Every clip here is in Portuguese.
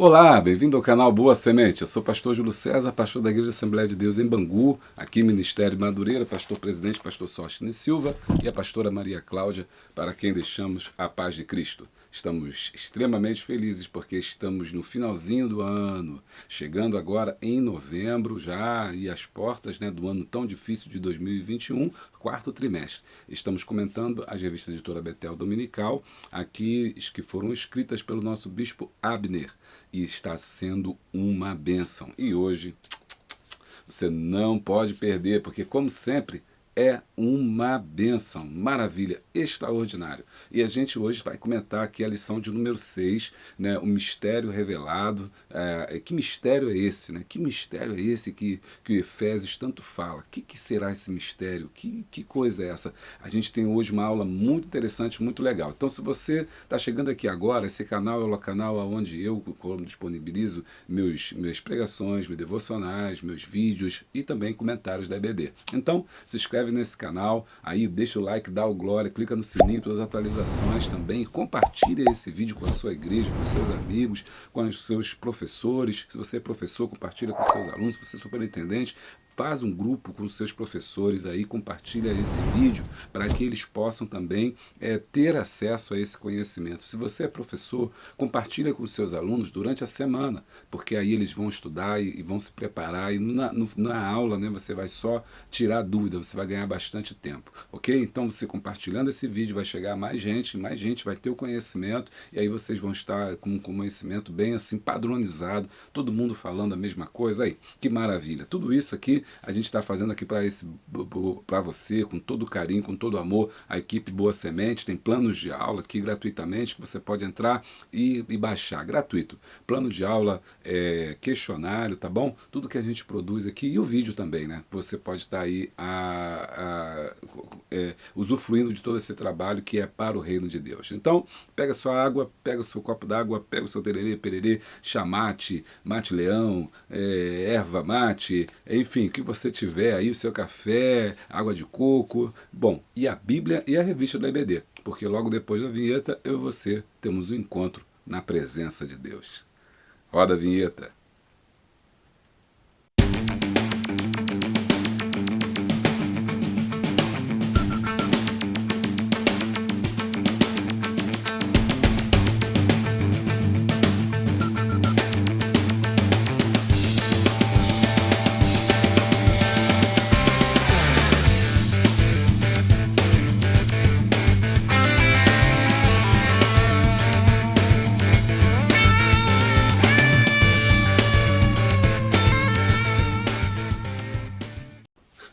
Olá, bem-vindo ao canal Boa Semente. Eu sou o pastor Júlio César, pastor da Igreja Assembleia de Deus em Bangu, aqui Ministério Madureira, pastor presidente, pastor Sóstenes Silva e a pastora Maria Cláudia, para quem deixamos a paz de Cristo. Estamos extremamente felizes porque estamos no finalzinho do ano, chegando agora em novembro já e às portas do ano tão difícil de 2021, quarto trimestre. Estamos comentando as revistas Editora Betel Dominical, aqui que foram escritas pelo nosso bispo Abner, e está sendo uma bênção. E hoje você não pode perder, porque como sempre é uma bênção, maravilha, extraordinário. E a gente hoje vai comentar aqui a lição de número 6, o mistério revelado. Que mistério é esse? Que mistério é esse que o Efésios tanto fala? Que será esse mistério? Que coisa é essa? A gente tem hoje uma aula muito interessante, muito legal. Então, se você está chegando aqui agora, esse canal é o canal onde eu disponibilizo minhas pregações, meus devocionais, meus vídeos e também comentários da EBD. Então, se inscreve nesse canal, aí deixa o like, dá o glória, clica no sininho, todas as atualizações também, compartilha esse vídeo com a sua igreja, com os seus amigos, com os seus professores. Se você é professor, compartilha com os seus alunos. Se você é superintendente, faz um grupo com os seus professores aí, compartilha esse vídeo para que eles possam também ter acesso a esse conhecimento. Se você é professor, compartilha com os seus alunos durante a semana, porque aí eles vão estudar e vão se preparar, e na aula você vai só tirar dúvida, você vai ganhar bastante tempo, ok? Então você compartilhando esse vídeo vai chegar a mais gente vai ter o conhecimento, e aí vocês vão estar com um conhecimento bem assim padronizado, todo mundo falando a mesma coisa. Aí, que maravilha! Tudo isso aqui a gente está fazendo aqui para você, com todo carinho, com todo amor. A equipe Boa Semente tem planos de aula aqui gratuitamente, que você pode entrar e baixar, gratuito. Plano de aula, questionário, tá bom? Tudo que a gente produz aqui, e o vídeo também, Você pode estar aí usufruindo de todo esse trabalho que é para o reino de Deus. Então, pega sua água, pega o seu copo d'água, pega o seu tererê, pererê, chamate, mate-leão, erva mate, enfim, o que você tiver aí, o seu café, água de coco, bom, e a Bíblia e a revista da EBD, porque logo depois da vinheta eu e você temos um encontro na presença de Deus. Roda a vinheta.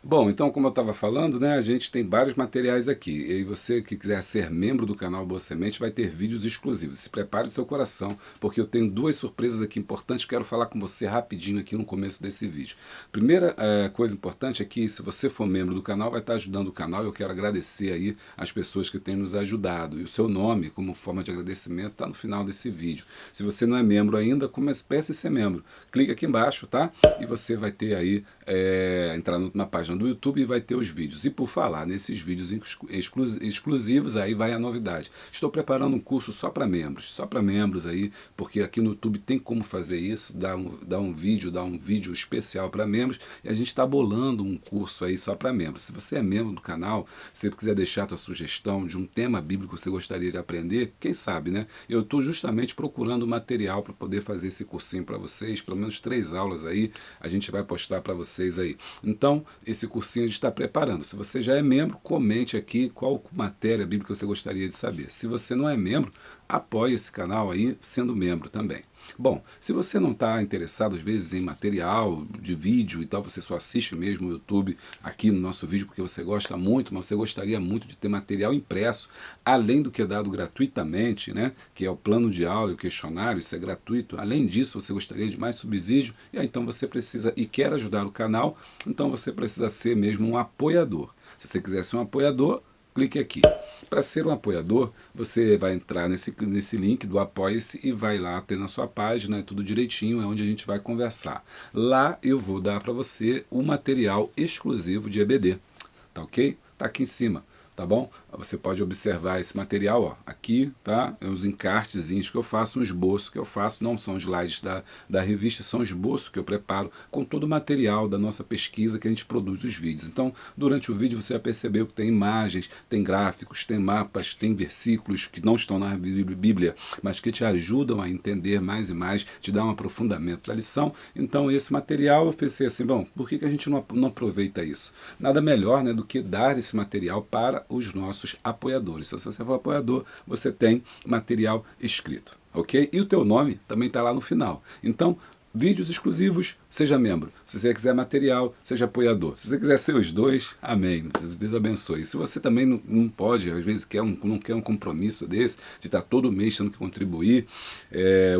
Bom, então como eu estava falando, a gente tem vários materiais aqui, e você que quiser ser membro do canal Boa Semente vai ter vídeos exclusivos. Se prepare o seu coração, porque eu tenho duas surpresas aqui importantes que quero falar com você rapidinho aqui no começo desse vídeo. Primeira coisa importante é que se você for membro do canal, vai estar ajudando o canal. Eu quero agradecer aí as pessoas que têm nos ajudado, e o seu nome, como forma de agradecimento, está no final desse vídeo. Se você não é membro ainda, comece a ser membro. Clica aqui embaixo, tá? E você vai ter aí, entrar na página do YouTube e vai ter os vídeos. E por falar nesses vídeos exclusivos, aí vai a novidade. Estou preparando um curso só para membros aí, porque aqui no YouTube tem como fazer isso, dar um vídeo especial para membros, e a gente está bolando um curso aí só para membros. Se você é membro do canal, se você quiser deixar a sua sugestão de um tema bíblico que você gostaria de aprender, quem sabe, Eu estou justamente procurando material para poder fazer esse cursinho para vocês, pelo menos 3 aulas aí, a gente vai postar para vocês aí. Então, esse cursinho a gente está preparando. Se você já é membro, comente aqui qual matéria bíblica você gostaria de saber. Se você não é membro, apoie esse canal aí sendo membro também. Bom, se você não está interessado às vezes em material de vídeo e tal, você só assiste mesmo o YouTube aqui no nosso vídeo porque você gosta muito, mas você gostaria muito de ter material impresso, além do que é dado gratuitamente, que é o plano de aula e o questionário, isso é gratuito. Além disso, você gostaria de mais subsídio, e aí, então você precisa e quer ajudar o canal, então você precisa ser mesmo um apoiador. Se você quiser ser um apoiador, clique aqui. Para ser um apoiador, você vai entrar nesse link do Apoie-se e vai lá ter na sua página, tudo direitinho, é onde a gente vai conversar. Lá eu vou dar para você o material exclusivo de EBD, tá ok? Tá aqui em cima. tá bom? Você pode observar esse material, ó, aqui, tá? É os encartezinhos que eu faço, um esboço que eu faço, não são slides da revista, são esboços que eu preparo com todo o material da nossa pesquisa que a gente produz os vídeos. Então, durante o vídeo você vai perceber que tem imagens, tem gráficos, tem mapas, tem versículos que não estão na Bíblia, mas que te ajudam a entender mais e mais, te dá um aprofundamento da lição. Então, esse material eu pensei assim, bom, por que a gente não aproveita isso? Nada melhor, né, do que dar esse material para os nossos apoiadores. Se você for apoiador, você tem material escrito, ok? E o teu nome também está lá no final. Então, vídeos exclusivos, seja membro. Se você quiser material, seja apoiador. Se você quiser ser os dois, amém. Deus abençoe. Se você também não pode, às vezes não quer um compromisso desse, de estar todo mês tendo que contribuir,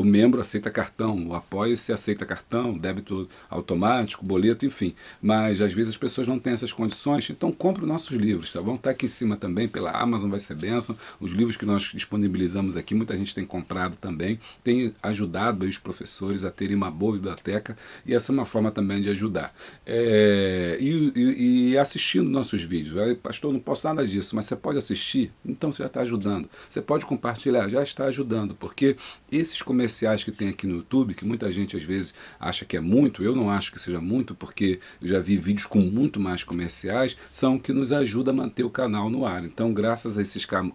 o membro aceita cartão, o apoio-se aceita cartão, débito automático, boleto, enfim. Mas às vezes as pessoas não têm essas condições, então compre os nossos livros, tá bom? Está aqui em cima também, pela Amazon, vai ser bênção. Os livros que nós disponibilizamos aqui, muita gente tem comprado também, tem ajudado aí os professores a terem uma boa biblioteca, e essa é uma forma também de ajudar. E assistindo nossos vídeos. Pastor, não posso nada disso, mas você pode assistir, então você já está ajudando. Você pode compartilhar, já está ajudando, porque esses comerciais que tem aqui no YouTube, que muita gente às vezes acha que é muito, eu não acho que seja muito, porque eu já vi vídeos com muito mais comerciais, são que nos ajuda a manter o canal no ar. Então, graças a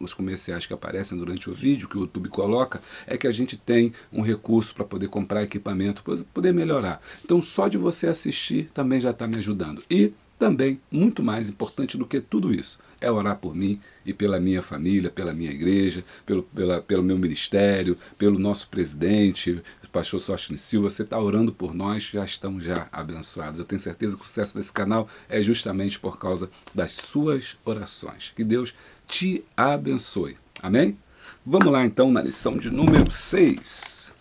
os comerciais que aparecem durante o vídeo, que o YouTube coloca, é que a gente tem um recurso para poder comprar equipamento, para poder melhorar. Então, só de você assistir também já está me ajudando. E também, muito mais importante do que tudo isso, é orar por mim e pela minha família, pela minha igreja, pelo meu ministério, pelo nosso presidente, o pastor Sóstenes Silva. Você está orando por nós, já estamos já abençoados. Eu tenho certeza que o sucesso desse canal é justamente por causa das suas orações. Que Deus te abençoe. Amém? Vamos lá então na lição de número 6.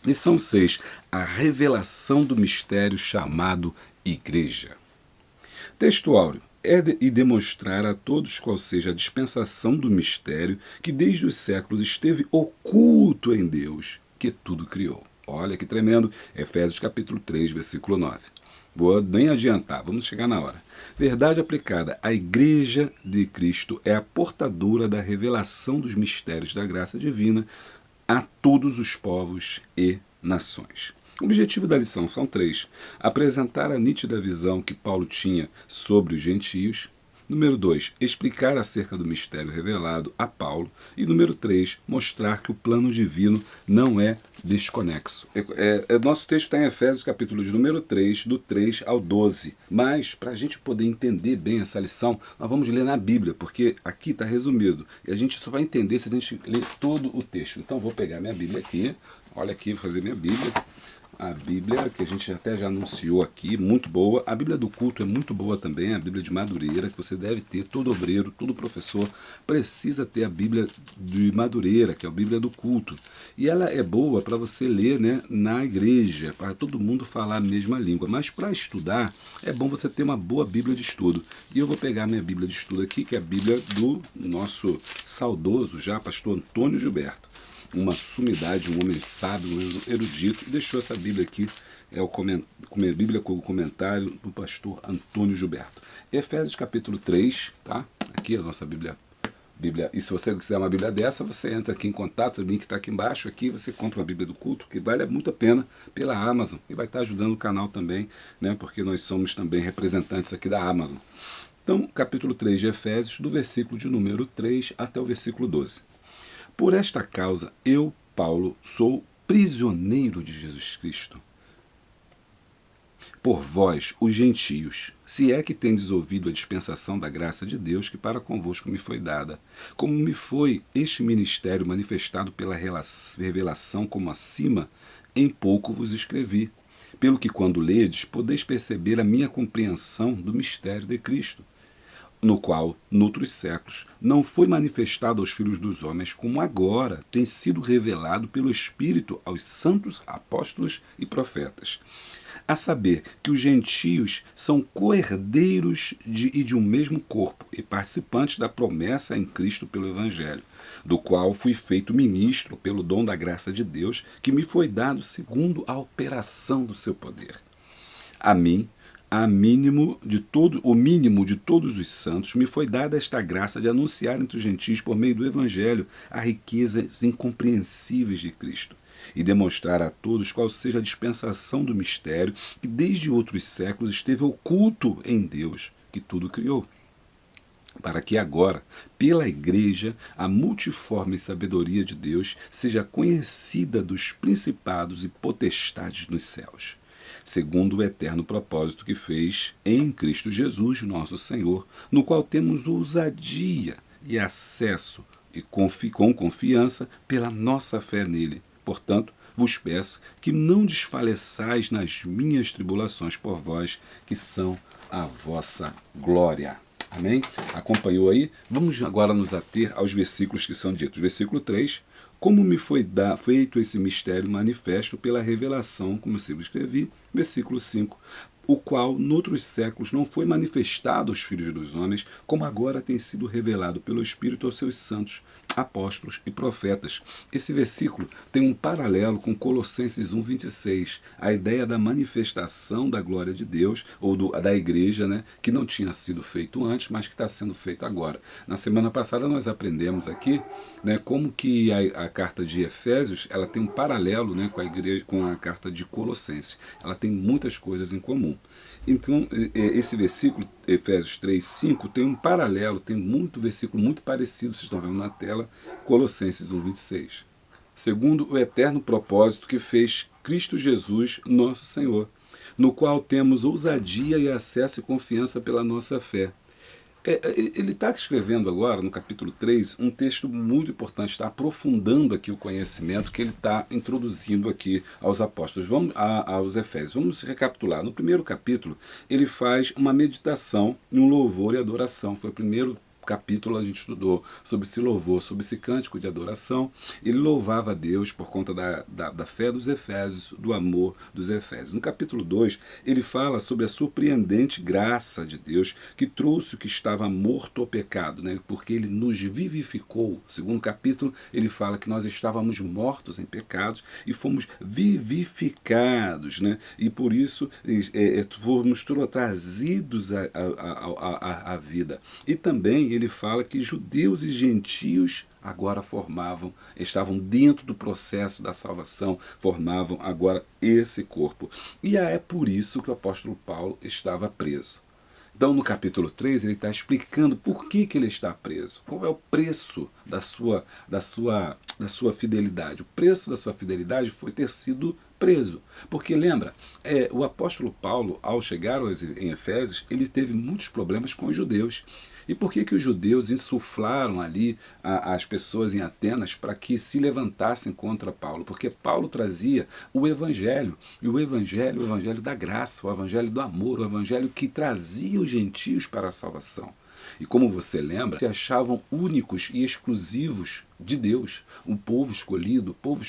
Lição 6. A revelação do mistério chamado Igreja. Texto áureo. E demonstrar a todos qual seja a dispensação do mistério que desde os séculos esteve oculto em Deus, que tudo criou. Olha que tremendo. Efésios capítulo 3, versículo 9. Vou nem adiantar, vamos chegar na hora. Verdade aplicada. A Igreja de Cristo é a portadora da revelação dos mistérios da graça divina a todos os povos e nações. O objetivo da lição são 3. Apresentar a nítida visão que Paulo tinha sobre os gentios. Número 2. Explicar acerca do mistério revelado a Paulo. E número 3. Mostrar que o plano divino não é desconexo. Nosso texto está em Efésios, capítulo de número 3, do 3 ao 12. Mas, para a gente poder entender bem essa lição, nós vamos ler na Bíblia, porque aqui está resumido. E a gente só vai entender se a gente ler todo o texto. Então, vou pegar minha Bíblia aqui. Olha aqui, vou fazer minha Bíblia. A Bíblia, que a gente até já anunciou aqui, muito boa. A Bíblia do culto é muito boa também, a Bíblia de Madureira, que você deve ter, todo obreiro, todo professor precisa ter a Bíblia de Madureira, que é a Bíblia do culto. E ela é boa para você ler, né, na igreja, para todo mundo falar a mesma língua. Mas para estudar, é bom você ter uma boa Bíblia de estudo. E eu vou pegar minha Bíblia de estudo aqui, que é a Bíblia do nosso saudoso já pastor Antônio Gilberto. Uma sumidade, um homem sábio, um erudito, deixou essa Bíblia aqui, a Bíblia com o comentário do pastor Antônio Gilberto. Efésios capítulo 3, tá? Aqui a nossa Bíblia. E se você quiser uma Bíblia dessa, você entra aqui em contato, o link está aqui embaixo, aqui você compra a Bíblia do culto, que vale muito a pena, pela Amazon, e vai estar ajudando o canal também, né? Porque nós somos também representantes aqui da Amazon. Então, capítulo 3 de Efésios, do versículo de número 3 até o versículo 12. Por esta causa, eu, Paulo, sou prisioneiro de Jesus Cristo. Por vós, os gentios, se é que tendes ouvido a dispensação da graça de Deus que para convosco me foi dada, como me foi este ministério manifestado pela revelação como acima, em pouco vos escrevi, pelo que quando ledes, podeis perceber a minha compreensão do mistério de Cristo, no qual, noutros séculos, não foi manifestado aos filhos dos homens, como agora tem sido revelado pelo Espírito aos santos apóstolos e profetas. A saber, que os gentios são co-herdeiros e de um mesmo corpo, e participantes da promessa em Cristo pelo Evangelho, do qual fui feito ministro pelo dom da graça de Deus, que me foi dado segundo a operação do seu poder. A mim, o mínimo de todos os santos, me foi dada esta graça de anunciar entre os gentios, por meio do Evangelho, as riquezas incompreensíveis de Cristo, e demonstrar a todos qual seja a dispensação do mistério que desde outros séculos esteve oculto em Deus, que tudo criou, para que agora, pela Igreja, a multiforme sabedoria de Deus seja conhecida dos principados e potestades nos céus, segundo o eterno propósito que fez em Cristo Jesus, nosso Senhor, no qual temos ousadia e acesso e com confiança pela nossa fé nele. Portanto, vos peço que não desfaleçais nas minhas tribulações por vós, que são a vossa glória. Amém? Acompanhou aí? Vamos agora nos ater aos versículos que são ditos. Versículo 3. Como me foi feito esse mistério manifesto pela revelação, como eu sempre escrevi. Versículo 5. O qual, noutros séculos, não foi manifestado aos filhos dos homens, como agora tem sido revelado pelo Espírito aos seus santos, apóstolos e profetas. Esse versículo tem um paralelo com Colossenses 1:26, a ideia da manifestação da glória de Deus, ou da igreja, né, que não tinha sido feito antes, mas que está sendo feito agora. Na semana passada nós aprendemos aqui, né, como que a carta de Efésios ela tem um paralelo, né, com a igreja, com a carta de Colossenses. Ela tem muitas coisas em comum. Então, esse versículo, Efésios 3:5, tem um paralelo, tem muito versículo muito parecido, vocês estão vendo na tela, Colossenses 1:26. Segundo o eterno propósito que fez Cristo Jesus, nosso Senhor, no qual temos ousadia e acesso e confiança pela nossa fé. Ele está escrevendo agora, no capítulo 3, um texto muito importante, está aprofundando aqui o conhecimento que ele está introduzindo aqui aos apóstolos, aos Efésios. Vamos recapitular. No primeiro capítulo, ele faz uma meditação em um louvor e adoração. Foi o primeiro capítulo a gente estudou sobre esse louvor, sobre esse cântico de adoração. Ele louvava a Deus por conta da fé dos Efésios, do amor dos Efésios. No capítulo 2, ele fala sobre a surpreendente graça de Deus que trouxe o que estava morto ao pecado, né? Porque ele nos vivificou. Segundo capítulo, ele fala que nós estávamos mortos em pecados e fomos vivificados, né? E por isso fomos trazidos à vida. E também ele fala que judeus e gentios agora estavam dentro do processo da salvação, formavam agora esse corpo. E é por isso que o apóstolo Paulo estava preso. Então, no capítulo 3, ele está explicando por que ele está preso. Qual é o preço da sua fidelidade. O preço da sua fidelidade foi ter sido preso. Porque lembra, o apóstolo Paulo, ao chegar em Efésios, ele teve muitos problemas com os judeus. E por que os judeus insuflaram ali as pessoas em Atenas para que se levantassem contra Paulo? Porque Paulo trazia o evangelho, e o evangelho da graça, o evangelho do amor, o evangelho que trazia os gentios para a salvação. E como você lembra, se achavam únicos e exclusivos de Deus, um povo escolhido, povo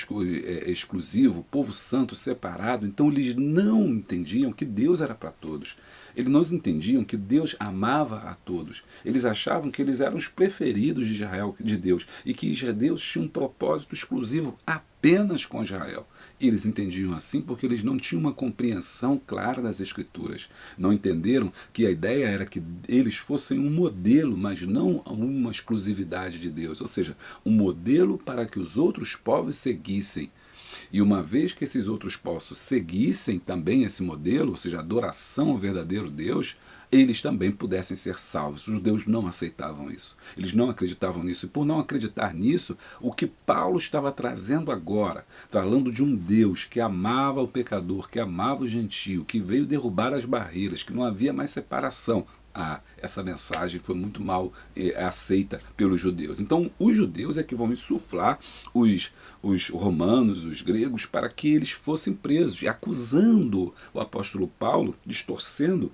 exclusivo, povo santo, separado. Então eles não entendiam que Deus era para todos. Eles não entendiam que Deus amava a todos. Eles achavam que eles eram os preferidos de Israel, de Deus, e que Deus tinha um propósito exclusivo apenas com Israel. E eles entendiam assim porque eles não tinham uma compreensão clara das Escrituras. Não entenderam que a ideia era que eles fossem um modelo, mas não uma exclusividade de Deus. Ou seja, um modelo para que os outros povos seguissem. E uma vez que esses outros povos seguissem também esse modelo, ou seja, a adoração ao verdadeiro Deus, eles também pudessem ser salvos. Os judeus não aceitavam isso. Eles não acreditavam nisso. E por não acreditar nisso, o que Paulo estava trazendo agora, falando de um Deus que amava o pecador, que amava o gentio, que veio derrubar as barreiras, que não havia mais separação. Essa mensagem foi muito mal aceita pelos judeus. Então, os judeus é que vão insuflar os romanos, os gregos, para que eles fossem presos, e acusando o apóstolo Paulo, distorcendo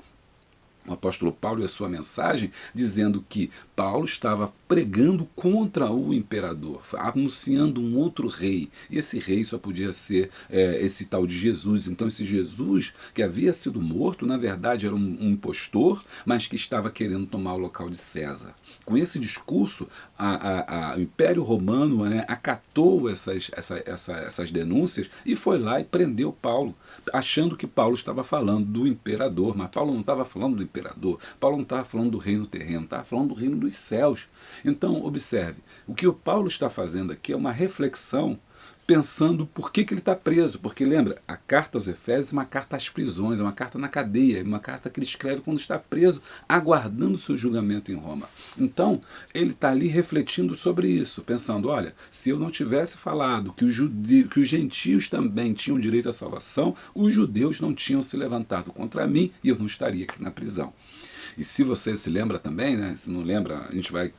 o apóstolo Paulo e a sua mensagem, dizendo que Paulo estava pregando contra o imperador, anunciando um outro rei. E esse rei só podia ser esse tal de Jesus. Então esse Jesus, que havia sido morto, na verdade era um impostor, mas que estava querendo tomar o local de César. Com esse discurso, o Império Romano, né, acatou essas denúncias e foi lá e prendeu Paulo, achando que Paulo estava falando do imperador, mas Paulo não estava falando do imperador, Paulo não estava falando do reino terreno, estava falando do reino dos céus. Então, observe, o que o Paulo está fazendo aqui é uma reflexão pensando por que ele está preso. Porque lembra, a carta aos Efésios é uma carta às prisões, é uma carta na cadeia, é uma carta que ele escreve quando está preso, aguardando seu julgamento em Roma. Então, ele está ali refletindo sobre isso, pensando, olha, se eu não tivesse falado que os gentios também tinham direito à salvação, os judeus não tinham se levantado contra mim e eu não estaria aqui na prisão. E se você se lembra também, né, se não lembra, a gente vai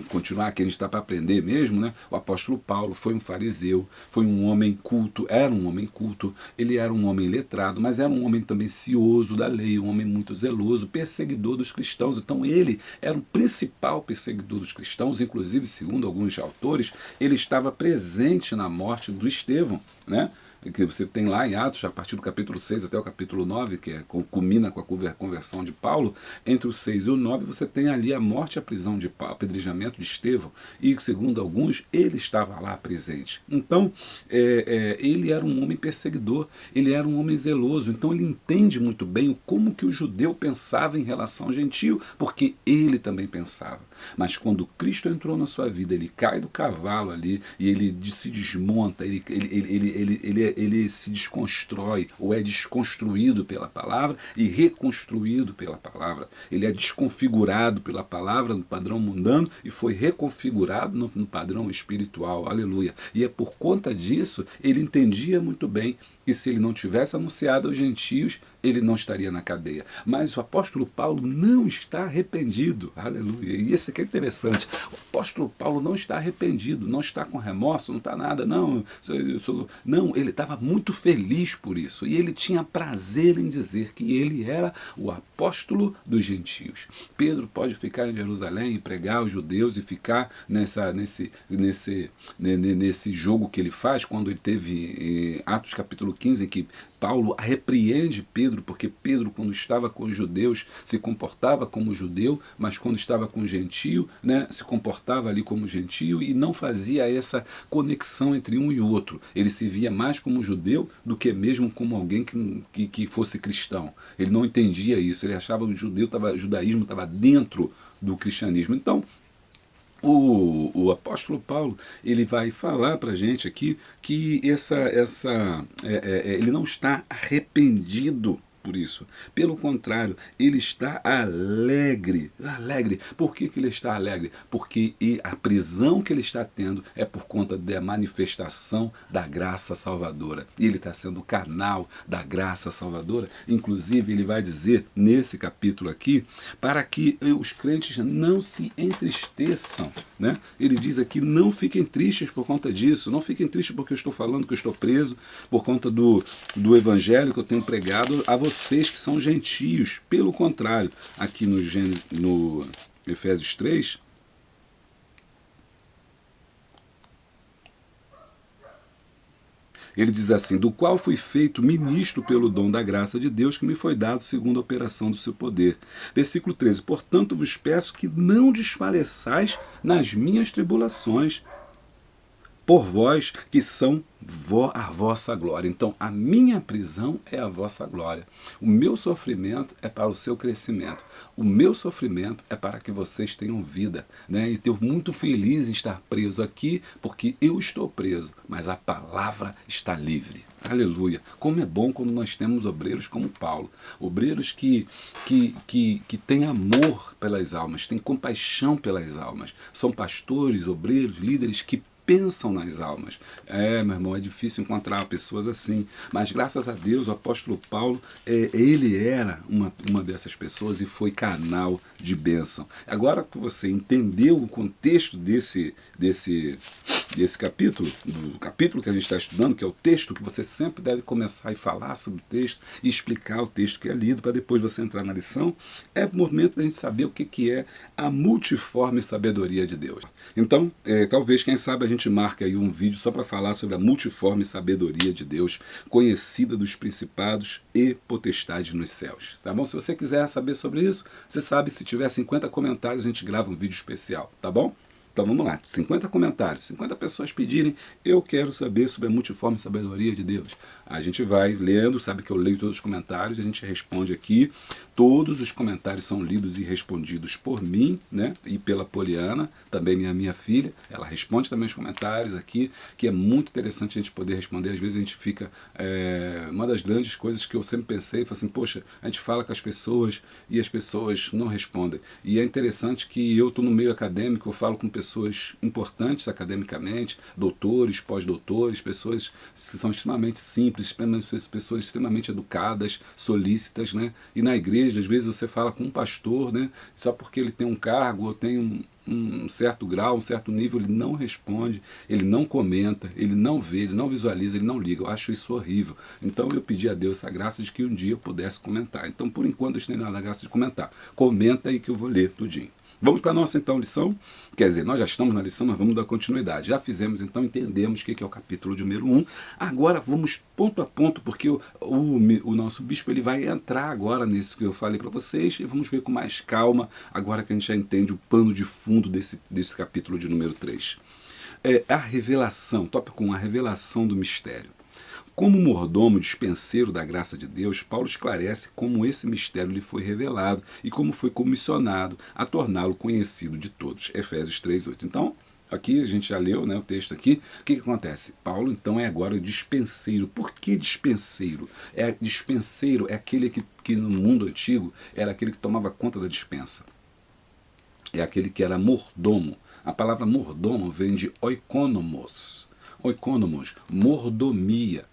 continuar aqui, a gente está para aprender mesmo, né? O apóstolo Paulo foi um fariseu, foi um homem culto, era um homem culto, ele era um homem letrado, mas era um homem também cioso da lei, um homem muito zeloso, perseguidor dos cristãos. Então ele era o principal perseguidor dos cristãos, inclusive, segundo alguns autores, ele estava presente na morte do Estevão, né? Que você tem lá em Atos, a partir do capítulo 6 até o capítulo 9, que culmina com a conversão de Paulo. Entre o 6 e o 9 você tem ali a morte e a prisão de Paulo, apedrejamento de Estevão, e segundo alguns, ele estava lá presente. Então, ele era um homem perseguidor, ele era um homem zeloso, então ele entende muito bem como que o judeu pensava em relação ao gentio, porque ele também pensava. Mas quando Cristo entrou na sua vida, ele cai do cavalo ali, e ele se desmonta, ele se desconstrói, ou é desconstruído pela palavra e reconstruído pela palavra. Ele é desconfigurado pela palavra no padrão mundano e foi reconfigurado no padrão espiritual. Aleluia. E é por conta disso, ele entendia muito bem que se ele não tivesse anunciado aos gentios, ele não estaria na cadeia. Mas o apóstolo Paulo não está arrependido. Aleluia. E isso aqui é interessante. O apóstolo Paulo não está arrependido, não está com remorso, não está nada. Não, não, ele estava muito feliz por isso. E ele tinha prazer em dizer que ele era o apóstolo dos gentios. Pedro pode ficar em Jerusalém e pregar aos judeus e ficar nesse jogo que ele faz quando ele teve em Atos capítulo 15, em que Paulo repreende Pedro, porque Pedro, quando estava com os judeus, se comportava como judeu, mas quando estava com o gentio, né, se comportava ali como gentio e não fazia essa conexão entre um e outro. Ele se via mais como judeu do que mesmo como alguém que fosse cristão. Ele não entendia isso, ele achava que o judaísmo estava dentro do cristianismo. Então, o apóstolo Paulo, ele vai falar para a gente aqui que ele não está arrependido por isso. Pelo contrário, ele está alegre. Alegre. Por que ele está alegre? Porque a prisão que ele está tendo é por conta da manifestação da graça salvadora. E ele está sendo o canal da graça salvadora. Inclusive, ele vai dizer nesse capítulo aqui, para que os crentes não se entristeçam. Né? Ele diz aqui, não fiquem tristes por conta disso. Não fiquem tristes porque eu estou falando que eu estou preso, por conta do evangelho que eu tenho pregado a vocês que são gentios. Pelo contrário, aqui no Efésios 3, ele diz assim, do qual fui feito ministro pelo dom da graça de Deus que me foi dado segundo a operação do seu poder. Versículo 13, portanto vos peço que não desfaleçais nas minhas tribulações, por vós que são a vossa glória. Então, a minha prisão é a vossa glória. O meu sofrimento é para o seu crescimento. O meu sofrimento é para que vocês tenham vida. Né? E estou muito feliz em estar preso aqui, porque eu estou preso, mas a palavra está livre. Aleluia. Como é bom quando nós temos obreiros como Paulo. Obreiros que têm amor pelas almas, têm compaixão pelas almas. São pastores, obreiros, líderes que pensam nas almas. Meu irmão, é difícil encontrar pessoas assim, mas graças a Deus o apóstolo Paulo, ele era uma dessas pessoas e foi canal de bênção. Agora que você entendeu o contexto desse capítulo, do capítulo que a gente está estudando, que é o texto, que você sempre deve começar a falar sobre o texto e explicar o texto que é lido, para depois você entrar na lição, é o momento da gente saber o que é a multiforme sabedoria de Deus. Então, talvez, quem sabe, a gente marque aí um vídeo só para falar sobre a multiforme sabedoria de Deus, conhecida dos principados e potestades nos céus. Tá bom? Se você quiser saber sobre isso, você sabe, se tiver 50 comentários, a gente grava um vídeo especial, tá bom? Então vamos lá, 50 comentários, 50 pessoas pedirem, eu quero saber sobre a multiforme sabedoria de Deus. A gente vai lendo, sabe que eu leio todos os comentários, a gente responde aqui. Todos os comentários são lidos e respondidos por mim, né? E pela Poliana, também minha filha. Ela responde também os comentários aqui, que é muito interessante a gente poder responder. Às vezes a gente fica... uma das grandes coisas que eu sempre pensei, foi assim, poxa, a gente fala com as pessoas e as pessoas não respondem. E é interessante que eu estou no meio acadêmico, eu falo com pessoas importantes academicamente, doutores, pós-doutores, pessoas que são extremamente simples, pessoas extremamente educadas, solícitas, né? E na igreja, às vezes você fala com um pastor, né? Só porque ele tem um cargo ou tem um certo grau, um certo nível, ele não responde, ele não comenta, ele não vê, ele não visualiza, ele não liga. Eu acho isso horrível. Então eu pedi a Deus a graça de que um dia eu pudesse comentar. Então, por enquanto, eu tenho a graça de comentar. Comenta aí que eu vou ler tudinho. Vamos para a nossa, então, lição. Quer dizer, nós já estamos na lição, mas vamos dar continuidade. Já fizemos, então, entendemos o que é o capítulo de número 1. Agora, vamos ponto a ponto, porque o nosso bispo ele vai entrar agora nisso que eu falei para vocês, e vamos ver com mais calma, agora que a gente já entende o pano de fundo desse capítulo de número 3. A revelação, tópico 1, a revelação do mistério. Como mordomo dispenseiro da graça de Deus, Paulo esclarece como esse mistério lhe foi revelado e como foi comissionado a torná-lo conhecido de todos. Efésios 3:8. Então, aqui a gente já leu, né, o texto aqui. O que acontece? Paulo, então, é agora o dispenseiro. Por que dispenseiro? Dispenseiro é aquele que no mundo antigo era aquele que tomava conta da dispensa. É aquele que era mordomo. A palavra mordomo vem de oikonomos. Oikonomos, mordomia.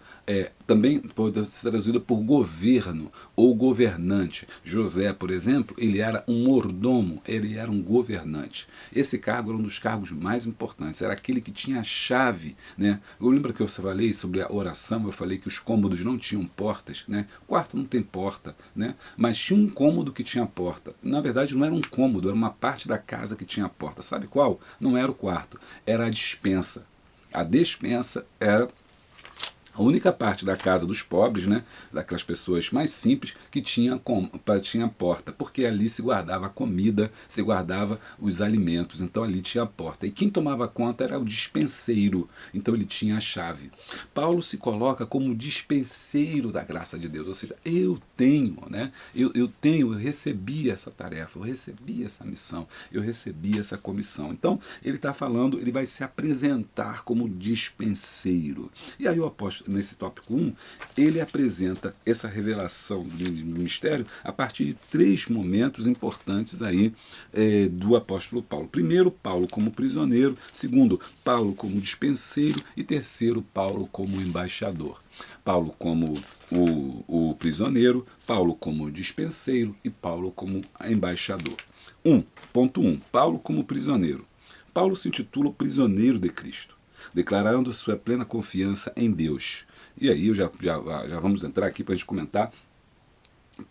Também pode ser traduzida por governo ou governante. José, por exemplo, ele era um mordomo, ele era um governante. Esse cargo era um dos cargos mais importantes, era aquele que tinha a chave, né? Eu lembro que eu falei sobre a oração, eu falei que os cômodos não tinham portas, né? O quarto não tem porta, né? Mas tinha um cômodo que tinha porta. Na verdade não era um cômodo, era uma parte da casa que tinha porta. Sabe qual? Não era o quarto, era a despensa. A despensa era a única parte da casa dos pobres, né, daquelas pessoas mais simples, que tinha porta, porque ali se guardava a comida, se guardava os alimentos, então ali tinha a porta. E quem tomava conta era o dispenseiro, então ele tinha a chave. Paulo se coloca como dispenseiro da graça de Deus, ou seja, eu recebi essa tarefa, eu recebi essa missão, eu recebi essa comissão. Então ele está falando, ele vai se apresentar como dispenseiro. E aí o apóstolo, nesse tópico 1, ele apresenta essa revelação do mistério a partir de 3 momentos importantes aí do apóstolo Paulo. Primeiro, Paulo como prisioneiro. Segundo, Paulo como dispenseiro. E terceiro, Paulo como embaixador. Paulo como o prisioneiro, Paulo como dispenseiro e Paulo como embaixador. Ponto 1. Paulo como prisioneiro. Paulo se intitula o prisioneiro de Cristo, declarando sua plena confiança em Deus. E aí já vamos entrar aqui para a gente comentar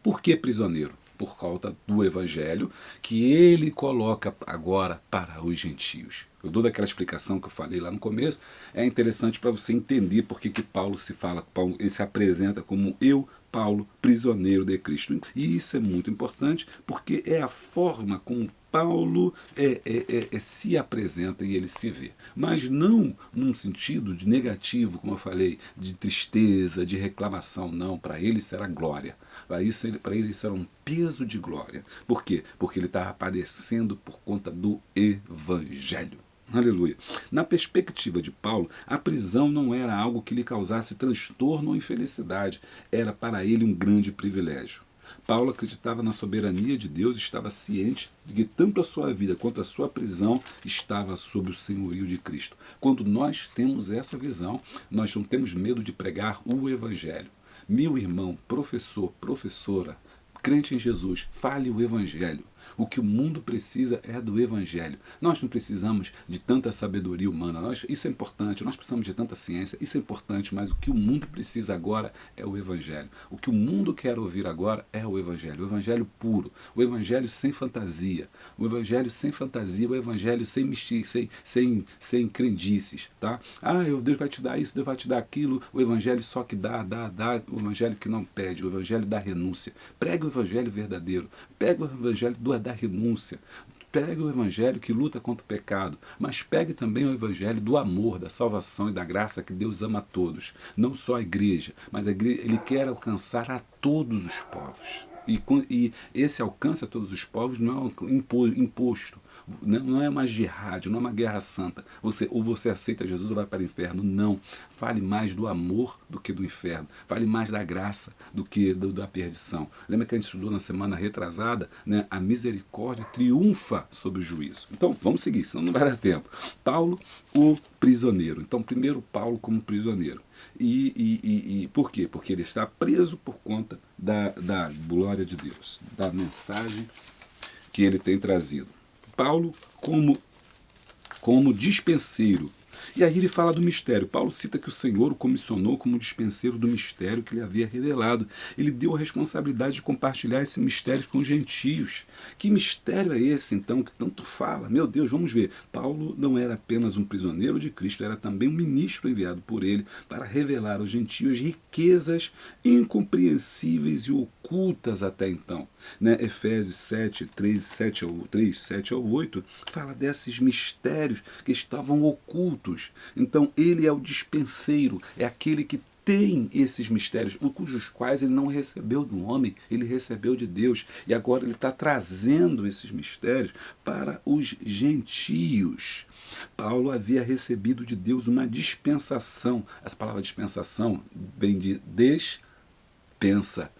por que prisioneiro? Por causa do evangelho que ele coloca agora para os gentios. Eu dou daquela explicação que eu falei lá no começo, é interessante para você entender por que Paulo ele se apresenta como eu, Paulo, prisioneiro de Cristo. E isso é muito importante porque é a forma como Paulo se apresenta e ele se vê. Mas não num sentido de negativo, como eu falei, de tristeza, de reclamação, não. Para ele isso era glória. Para ele isso era um peso de glória. Por quê? Porque ele estava padecendo por conta do Evangelho. Aleluia. Na perspectiva de Paulo, a prisão não era algo que lhe causasse transtorno ou infelicidade. Era para ele um grande privilégio. Paulo acreditava na soberania de Deus, estava ciente de que tanto a sua vida quanto a sua prisão estava sob o senhorio de Cristo. Quando nós temos essa visão, nós não temos medo de pregar o Evangelho. Meu irmão, professor, professora, crente em Jesus, fale o Evangelho. O que o mundo precisa é do Evangelho. Nós não precisamos de tanta sabedoria humana. Isso é importante, nós precisamos de tanta ciência, isso é importante, mas o que o mundo precisa agora é o Evangelho. O que o mundo quer ouvir agora é o Evangelho. O Evangelho puro, o Evangelho sem fantasia. O Evangelho sem fantasia, o Evangelho sem crendices. Tá? Deus vai te dar isso, Deus vai te dar aquilo. O Evangelho só que dá. O Evangelho que não pede, o Evangelho da renúncia. Prega o Evangelho verdadeiro. Pega o Evangelho da renúncia. Pegue o Evangelho que luta contra o pecado, mas pegue também o Evangelho do amor, da salvação e da graça, que Deus ama a todos. Não só a igreja, mas Ele quer alcançar a todos os povos. E esse alcance a todos os povos não é um imposto. Não é uma jihad, não é uma guerra santa. Ou você aceita Jesus ou vai para o inferno. Não. Fale mais do amor do que do inferno. Fale mais da graça do que da perdição. Lembra que a gente estudou na semana retrasada, né? A misericórdia triunfa sobre o juízo. Então, vamos seguir, senão não vai dar tempo. Paulo, o prisioneiro. Então, primeiro Paulo como prisioneiro. E por quê? Porque ele está preso por conta da glória de Deus, da mensagem que ele tem trazido. Paulo como dispenseiro. E aí ele fala do mistério. Paulo cita que o Senhor o comissionou como dispenseiro do mistério que ele havia revelado. Ele deu a responsabilidade de compartilhar esse mistério com os gentios. Que mistério é esse, então, que tanto fala? Meu Deus, vamos ver. Paulo não era apenas um prisioneiro de Cristo, era também um ministro enviado por ele para revelar aos gentios riquezas incompreensíveis e ocultas até então. Né? Efésios 7, 7 ao 8, fala desses mistérios que estavam ocultos. Então ele é o dispenseiro, é aquele que tem esses mistérios, cujos quais ele não recebeu do homem, ele recebeu de Deus. E agora ele está trazendo esses mistérios para os gentios. Paulo havia recebido de Deus uma dispensação. Essa palavra dispensação vem de dispensa.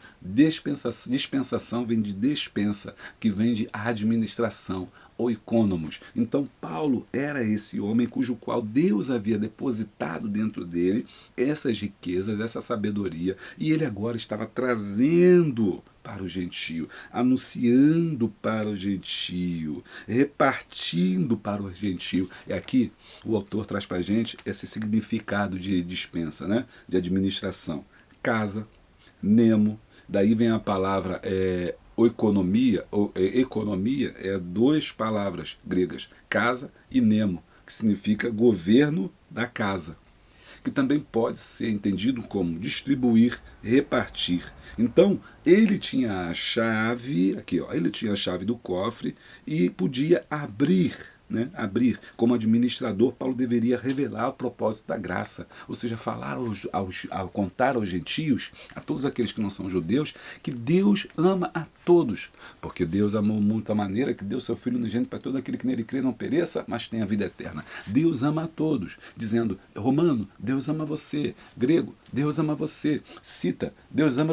Dispensação vem de despensa, que vem de administração, oikonomos. Então Paulo era esse homem cujo qual Deus havia depositado dentro dele essas riquezas, essa sabedoria, e ele agora estava trazendo para o gentio, anunciando para o gentio, repartindo para o gentio. E aqui o autor traz para a gente esse significado de dispensa, né? De administração. Casa, nemo. Daí vem a palavra oikonomia, economia, é duas palavras gregas, casa e nemo, que significa governo da casa, que também pode ser entendido como distribuir, repartir. Então, ele tinha a chave, aqui ó, ele tinha a chave do cofre e podia abrir. Né, abrir. Como administrador, Paulo deveria revelar o propósito da graça, ou seja, falar ao contar aos gentios, a todos aqueles que não são judeus, que Deus ama a todos, porque Deus amou muito a maneira que deu seu Filho unigênito para todo aquele que nele crê não pereça, mas tenha vida eterna. Deus ama a todos, dizendo, romano, Deus ama você, grego, Deus ama você, cita, Deus ama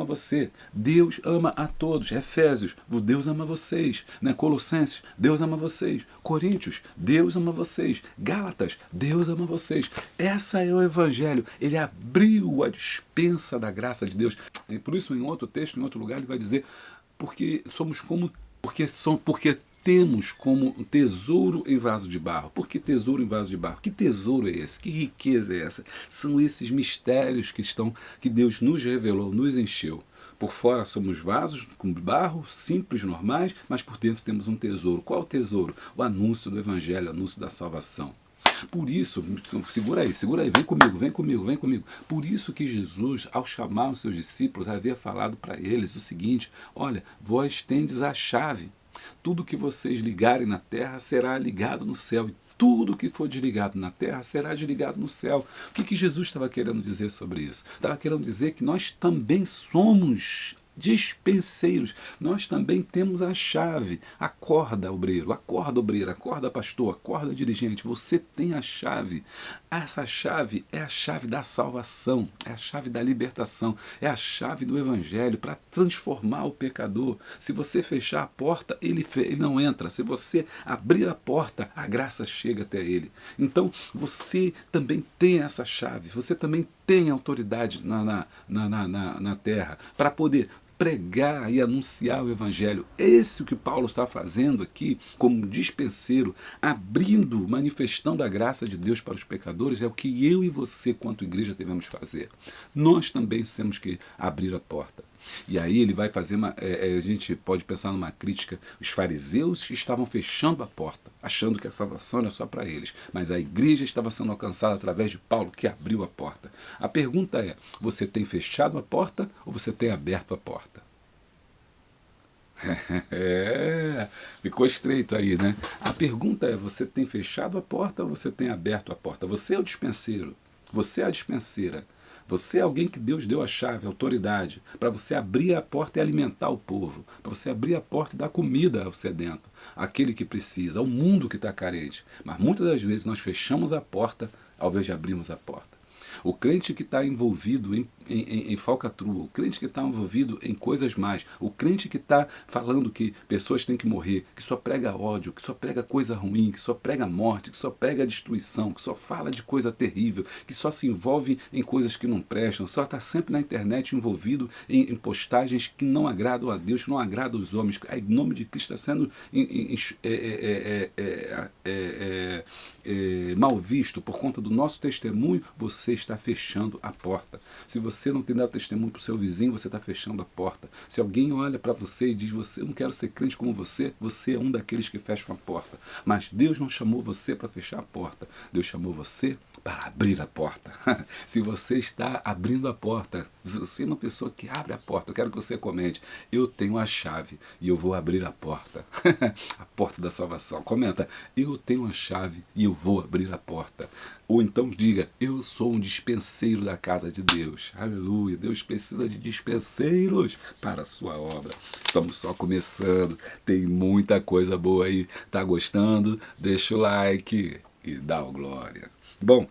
você, Deus ama a todos, Efésios, Deus ama vocês, né? Colossenses, Deus ama vocês, Coríntios, Deus ama vocês, Gálatas, Deus ama vocês. Essa é o Evangelho, ele abriu a dispensa da graça de Deus. E por isso, em outro texto, em outro lugar, ele vai dizer, porque temos como um tesouro em vaso de barro. Por que tesouro em vaso de barro? Que tesouro é esse? Que riqueza é essa? São esses mistérios que Deus nos revelou, nos encheu. Por fora somos vasos com barro, simples, normais, mas por dentro temos um tesouro. Qual o tesouro? O anúncio do Evangelho, o anúncio da salvação. Por isso, segura aí, vem comigo. Por isso que Jesus, ao chamar os seus discípulos, havia falado para eles o seguinte, olha, vós tendes a chave. Tudo que vocês ligarem na terra será ligado no céu. E tudo que for desligado na terra será desligado no céu. O que Jesus estava querendo dizer sobre isso? Estava querendo dizer que nós também somos dispenseiros. Nós também temos a chave. Acorda, obreiro, acorda, pastor, acorda, dirigente. Você tem a chave. Essa chave é a chave da salvação, é a chave da libertação, é a chave do evangelho para transformar o pecador. Se você fechar a porta, ele não entra. Se você abrir a porta, a graça chega até ele. Então, você também tem essa chave, você também tem autoridade na terra para poder pregar e anunciar o evangelho. Esse é o que Paulo está fazendo aqui como dispenseiro, abrindo, manifestando a graça de Deus para os pecadores, é o que eu e você, quanto igreja, devemos fazer. Nós também temos que abrir a porta. E aí ele vai fazer a gente pode pensar numa crítica. Os fariseus estavam fechando a porta, achando que a salvação era só para eles, mas a igreja estava sendo alcançada através de Paulo, que abriu a porta. A pergunta é, você tem fechado a porta ou você tem aberto a porta? Ficou estreito aí, né? A pergunta é, você tem fechado a porta ou você tem aberto a porta? Você é o dispenseiro, você é a dispenseira. Você é alguém que Deus deu a chave, a autoridade, para você abrir a porta e alimentar o povo, para você abrir a porta e dar comida ao sedento, àquele que precisa, ao mundo que está carente. Mas muitas das vezes nós fechamos a porta ao invés de abrirmos a porta. O crente que está envolvido em falcatrua, o crente que está envolvido em coisas mais, o crente que está falando que pessoas têm que morrer, que só prega ódio, que só prega coisa ruim, que só prega morte, que só prega destruição, que só fala de coisa terrível, que só se envolve em coisas que não prestam, só está sempre na internet envolvido em postagens que não agradam a Deus, que não agradam os homens. Em nome de Cristo está sendo mal visto por conta do nosso testemunho. Você está fechando a porta. Se você não tem dado testemunho para o seu vizinho, você está fechando a porta. Se alguém olha para você e diz, eu não quero ser crente como você é um daqueles que fecham a porta. Mas Deus não chamou você para fechar a porta. Deus chamou você para abrir a porta. Se você está abrindo a porta, se você é uma pessoa que abre a porta, eu quero que você comente, eu tenho a chave e eu vou abrir a porta. A porta da salvação. Comenta, eu tenho a chave e eu vou abrir a porta. Ou então diga, eu sou um dispenseiro da casa de Deus. Aleluia, Deus precisa de dispenseiros para a sua obra. Estamos só começando, tem muita coisa boa aí. Tá gostando? Deixa o like e dá o glória. Bom,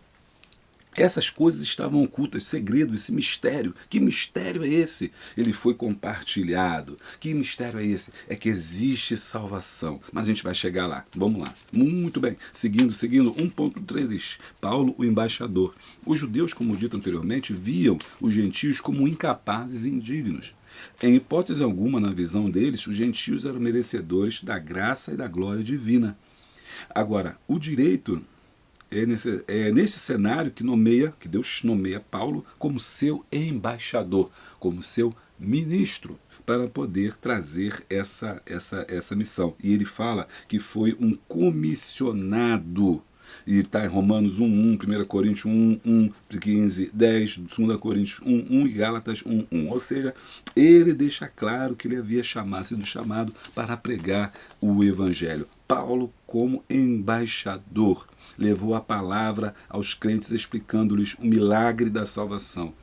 essas coisas estavam ocultas, segredo, esse mistério. Que mistério é esse? Ele foi compartilhado. Que mistério é esse? É que existe salvação. Mas a gente vai chegar lá. Vamos lá. Muito bem. Seguindo. 1.3. Paulo, o embaixador. Os judeus, como dito anteriormente, viam os gentios como incapazes e indignos. Em hipótese alguma, na visão deles, os gentios eram merecedores da graça e da glória divina. Agora, o direito... É nesse cenário que Deus nomeia Paulo como seu embaixador, como seu ministro, para poder trazer essa missão. E ele fala que foi um comissionado. E está em Romanos 1:1, 1 Coríntios 1:1, 15, 10, 2 Coríntios 1:1 e Gálatas 1:1. Ou seja, ele deixa claro que ele havia sido chamado para pregar o evangelho. Paulo, como embaixador, levou a palavra aos crentes explicando-lhes o milagre da salvação.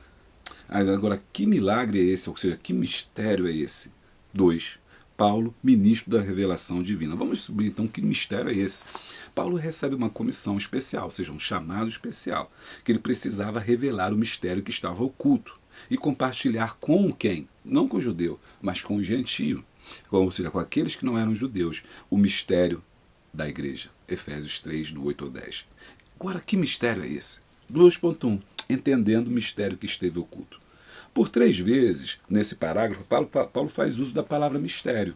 Agora, que milagre é esse? Ou seja, que mistério é esse? 2. Paulo, ministro da revelação divina. Vamos descobrir então que mistério é esse. Paulo recebe uma comissão especial, ou seja, um chamado especial, que ele precisava revelar o mistério que estava oculto e compartilhar com quem? Não com o judeu, mas com o gentio. Ou seja, com aqueles que não eram judeus, o mistério da igreja. Efésios 3, do 8 ao 10. Agora, que mistério é esse? 2.1. Entendendo o mistério que esteve oculto. Por 3 vezes, nesse parágrafo, Paulo faz uso da palavra mistério.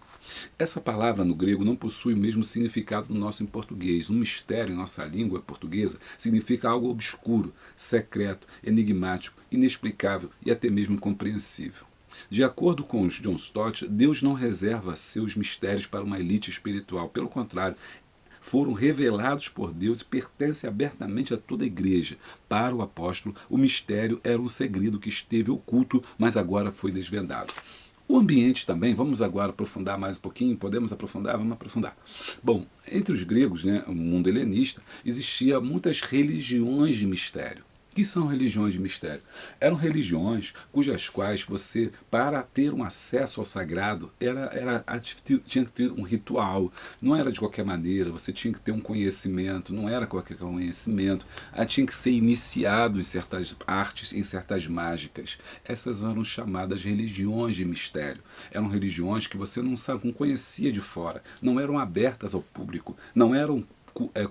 Essa palavra no grego não possui o mesmo significado no nosso em português. Um mistério em nossa língua portuguesa significa algo obscuro, secreto, enigmático, inexplicável e até mesmo incompreensível. De acordo com John Stott, Deus não reserva seus mistérios para uma elite espiritual. Pelo contrário, foram revelados por Deus e pertencem abertamente a toda a igreja. Para o apóstolo, o mistério era um segredo que esteve oculto, mas agora foi desvendado. O ambiente também, vamos agora aprofundar mais um pouquinho, podemos aprofundar? Vamos aprofundar. Bom, entre os gregos, o mundo helenista, existia muitas religiões de mistério. Que são religiões de mistério? Eram religiões cujas quais você, para ter um acesso ao sagrado, tinha que ter um ritual. Não era de qualquer maneira, você tinha que ter um conhecimento, não era qualquer conhecimento. Tinha que ser iniciado em certas artes, em certas mágicas. Essas eram chamadas religiões de mistério. Eram religiões que você não conhecia de fora, não eram abertas ao público, não eram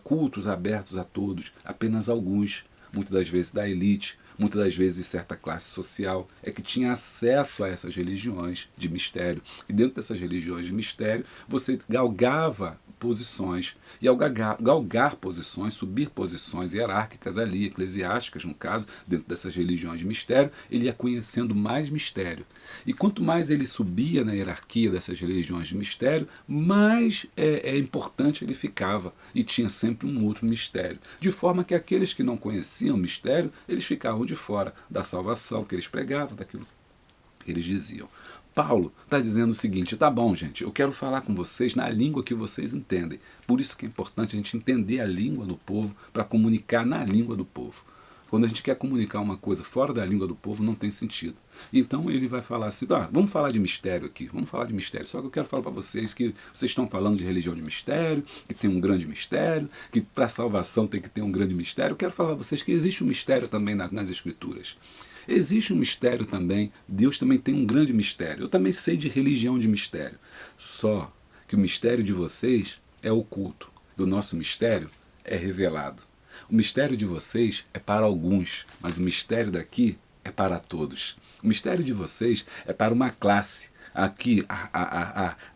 cultos abertos a todos, apenas alguns, muitas das vezes da elite, muitas das vezes de certa classe social, é que tinha acesso a essas religiões de mistério. E dentro dessas religiões de mistério, você galgava posições. E ao galgar posições, subir posições hierárquicas ali, eclesiásticas no caso, dentro dessas religiões de mistério, ele ia conhecendo mais mistério. E quanto mais ele subia na hierarquia dessas religiões de mistério, mais importante ele ficava. E tinha sempre um outro mistério. De forma que aqueles que não conheciam o mistério, eles ficavam de fora da salvação que eles pregavam, daquilo que eles diziam. Paulo está dizendo o seguinte: tá bom, gente, eu quero falar com vocês na língua que vocês entendem. Por isso que é importante a gente entender a língua do povo para comunicar na língua do povo. Quando a gente quer comunicar uma coisa fora da língua do povo, não tem sentido. Então ele vai falar assim: vamos falar de mistério aqui, vamos falar de mistério. Só que eu quero falar para vocês que vocês estão falando de religião de mistério, que tem um grande mistério, que para a salvação tem que ter um grande mistério. Eu quero falar para vocês que existe um mistério também nas Escrituras. Existe um mistério também, Deus também tem um grande mistério. Eu também sei de religião de mistério. Só que o mistério de vocês é oculto. E o nosso mistério é revelado. O mistério de vocês é para alguns, mas o mistério daqui é para todos. O mistério de vocês é para uma classe. Aqui,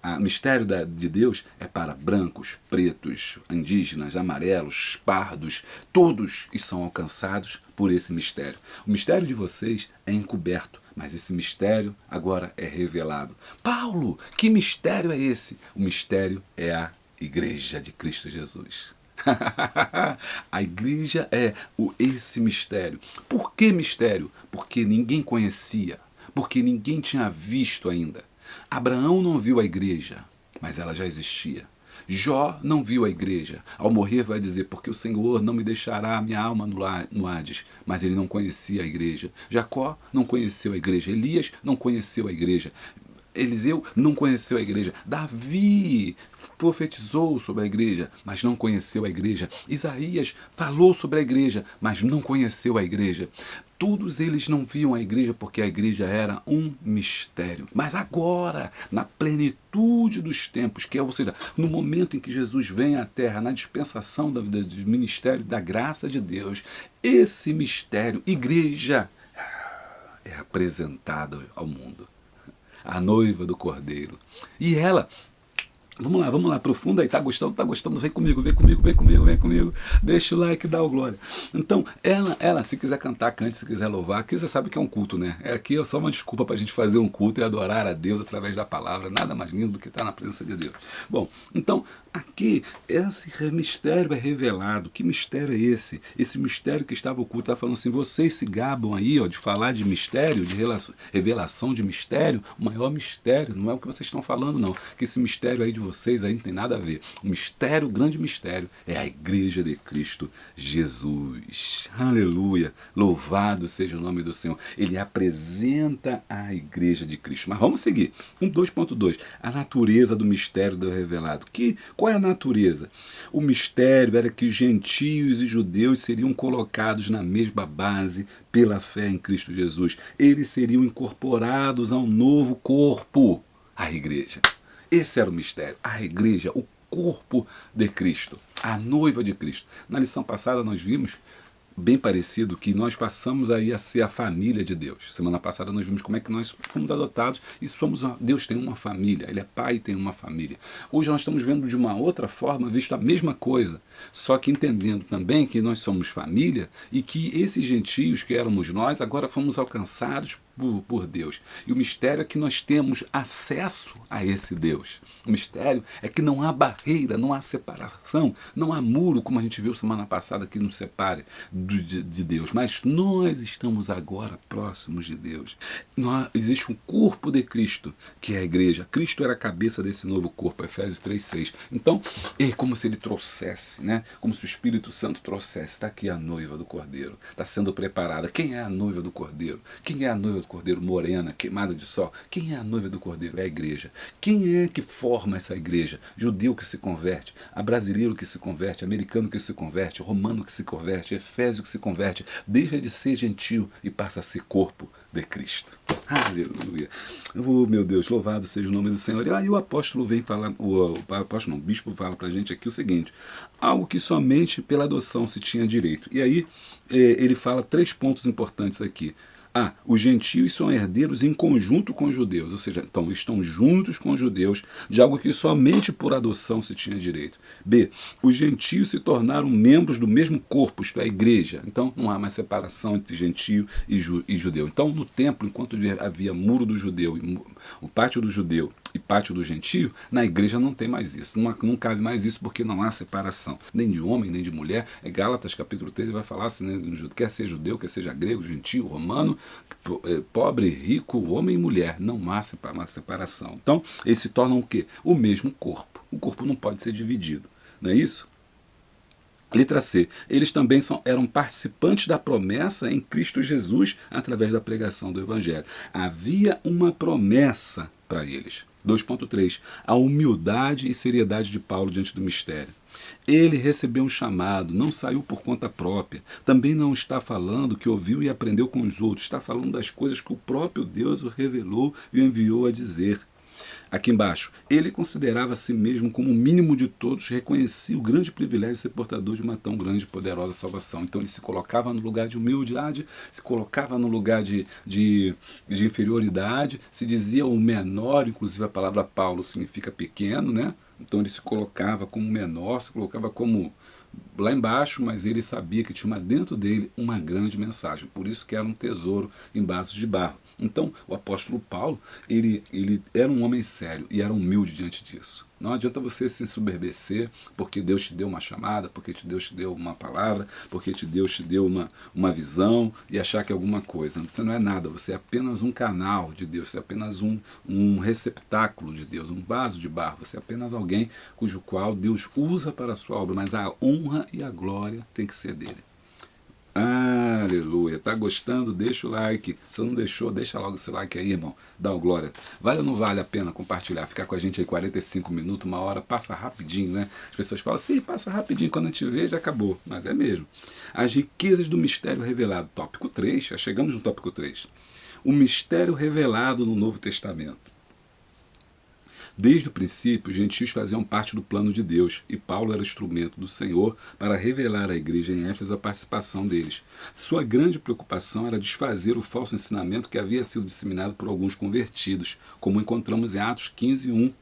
o mistério de Deus é para brancos, pretos, indígenas, amarelos, pardos, todos e são alcançados por esse mistério. O mistério de vocês é encoberto, mas esse mistério agora é revelado. Paulo, que mistério é esse? O mistério é a Igreja de Cristo Jesus. A igreja é esse mistério. Por que mistério? Porque ninguém conhecia, porque ninguém tinha visto ainda. Abraão não viu a igreja, mas ela já existia. Jó não viu a igreja. Ao morrer vai dizer: porque o Senhor não me deixará a minha alma no Hades. Mas ele não conhecia a igreja. Jacó não conheceu a igreja. Elias não conheceu a igreja. Eliseu não conheceu a igreja. Davi profetizou sobre a igreja, mas não conheceu a igreja. Isaías falou sobre a igreja, mas não conheceu a igreja. Todos eles não viam a igreja porque a igreja era um mistério. Mas agora, na plenitude dos tempos, ou seja, no momento em que Jesus vem à Terra, na dispensação do ministério da graça de Deus, esse mistério, igreja, é apresentada ao mundo. A noiva do Cordeiro. E ela, vamos lá, aprofunda aí, tá gostando, vem comigo. Deixa o like, dá o glória. Então, ela, se quiser cantar, cante, se quiser louvar, aqui você sabe que é um culto, né? Aqui é só uma desculpa pra gente fazer um culto e adorar a Deus através da palavra, nada mais lindo do que estar na presença de Deus. Bom, então, aqui, esse mistério é revelado. Que mistério é esse? Esse mistério que estava oculto, está falando assim: vocês se gabam aí, de falar de mistério, de revelação de mistério. O maior mistério, não é o que vocês estão falando, não. Que esse mistério aí de vocês aí não tem nada a ver. O mistério, o grande mistério, é a Igreja de Cristo Jesus. Aleluia! Louvado seja o nome do Senhor. Ele apresenta a Igreja de Cristo. Mas vamos seguir. 2.2. A natureza do mistério do revelado. Qual é a natureza? O mistério era que os gentios e judeus seriam colocados na mesma base pela fé em Cristo Jesus. Eles seriam incorporados a um novo corpo, a igreja. Esse era o mistério, a igreja, o corpo de Cristo, a noiva de Cristo. Na lição passada nós vimos, bem parecido, que nós passamos aí a ser a família de Deus. Semana passada nós vimos como é que nós fomos adotados e Deus tem uma família, Ele é pai e tem uma família. Hoje nós estamos vendo de uma outra forma, visto a mesma coisa, só que entendendo também que nós somos família e que esses gentios que éramos nós, agora fomos alcançados por Deus. E o mistério é que nós temos acesso a esse Deus. O mistério é que não há barreira, não há separação, não há muro, como a gente viu semana passada, que nos separe de Deus. Mas nós estamos agora próximos de Deus. Existe um corpo de Cristo, que é a igreja. Cristo era a cabeça desse novo corpo, Efésios 3,6. Então, é como se ele trouxesse, né? Como se o Espírito Santo trouxesse. Está aqui a noiva do Cordeiro, está sendo preparada. Quem é a noiva do Cordeiro? Quem é a noiva do Cordeiro? Morena, queimada de sol. Quem é a noiva do Cordeiro? É a igreja. Quem é que forma essa igreja? Judeu que se converte, a brasileiro que se converte, americano que se converte, romano que se converte, efésio que se converte, deixa de ser gentil e passa a ser corpo de Cristo. Aleluia. Oh, meu Deus, louvado seja o nome do Senhor. E aí o apóstolo vem falar, o bispo fala pra gente aqui o seguinte: algo que somente pela adoção se tinha direito. E aí ele fala 3 pontos importantes aqui. Os gentios são herdeiros em conjunto com os judeus, ou seja, então estão juntos com os judeus, de algo que somente por adoção se tinha direito. B, os gentios se tornaram membros do mesmo corpo, isto é, a igreja. Então não há mais separação entre gentio e judeu. Então no templo, enquanto havia muro do judeu, o pátio do judeu e pátio do gentio, na igreja não tem mais isso, não cabe mais isso, porque não há separação, nem de homem, nem de mulher. Gálatas capítulo 13 vai falar assim, né, quer ser judeu, quer seja grego, gentio, romano, pobre, rico, homem e mulher, não há separação. Então eles se tornam o quê? O mesmo corpo. O corpo não pode ser dividido, não é isso? Letra C. Eles também eram participantes da promessa em Cristo Jesus através da pregação do Evangelho. Havia uma promessa para eles. 2.3. A humildade e seriedade de Paulo diante do mistério. Ele recebeu um chamado, não saiu por conta própria. Também não está falando que ouviu e aprendeu com os outros. Está falando das coisas que o próprio Deus o revelou e o enviou a dizer. Aqui embaixo, ele considerava a si mesmo como o mínimo de todos, reconhecia o grande privilégio de ser portador de uma tão grande e poderosa salvação. Então ele se colocava no lugar de humildade, se colocava no lugar de inferioridade, se dizia o menor, inclusive a palavra Paulo significa pequeno, né? Então ele se colocava como menor, se colocava como lá embaixo, mas ele sabia que tinha dentro dele uma grande mensagem, por isso que era um tesouro em vasos de barro. Então o apóstolo Paulo, ele era um homem sério e era humilde diante disso. Não adianta você se ensoberbecer porque Deus te deu uma chamada, porque Deus te deu uma palavra, porque Deus te deu uma visão e achar que é alguma coisa. Você não é nada, você é apenas um canal de Deus, você é apenas um receptáculo de Deus, um vaso de barro, você é apenas alguém cujo qual Deus usa para a sua obra, mas a honra e a glória tem que ser dele. Aleluia, tá gostando? Deixa o like, se não deixou, deixa logo esse like aí, irmão, dá o glória. Vale ou não vale a pena compartilhar, ficar com a gente aí 45 minutos, 1 hora, passa rapidinho, né? As pessoas falam, sim, passa rapidinho, quando a gente vê já acabou, mas é mesmo. As riquezas do mistério revelado, tópico 3, já chegamos no tópico 3. O mistério revelado no Novo Testamento. Desde o princípio, os gentios faziam parte do plano de Deus, e Paulo era instrumento do Senhor para revelar à igreja em Éfeso a participação deles. Sua grande preocupação era desfazer o falso ensinamento que havia sido disseminado por alguns convertidos, como encontramos em Atos 15:1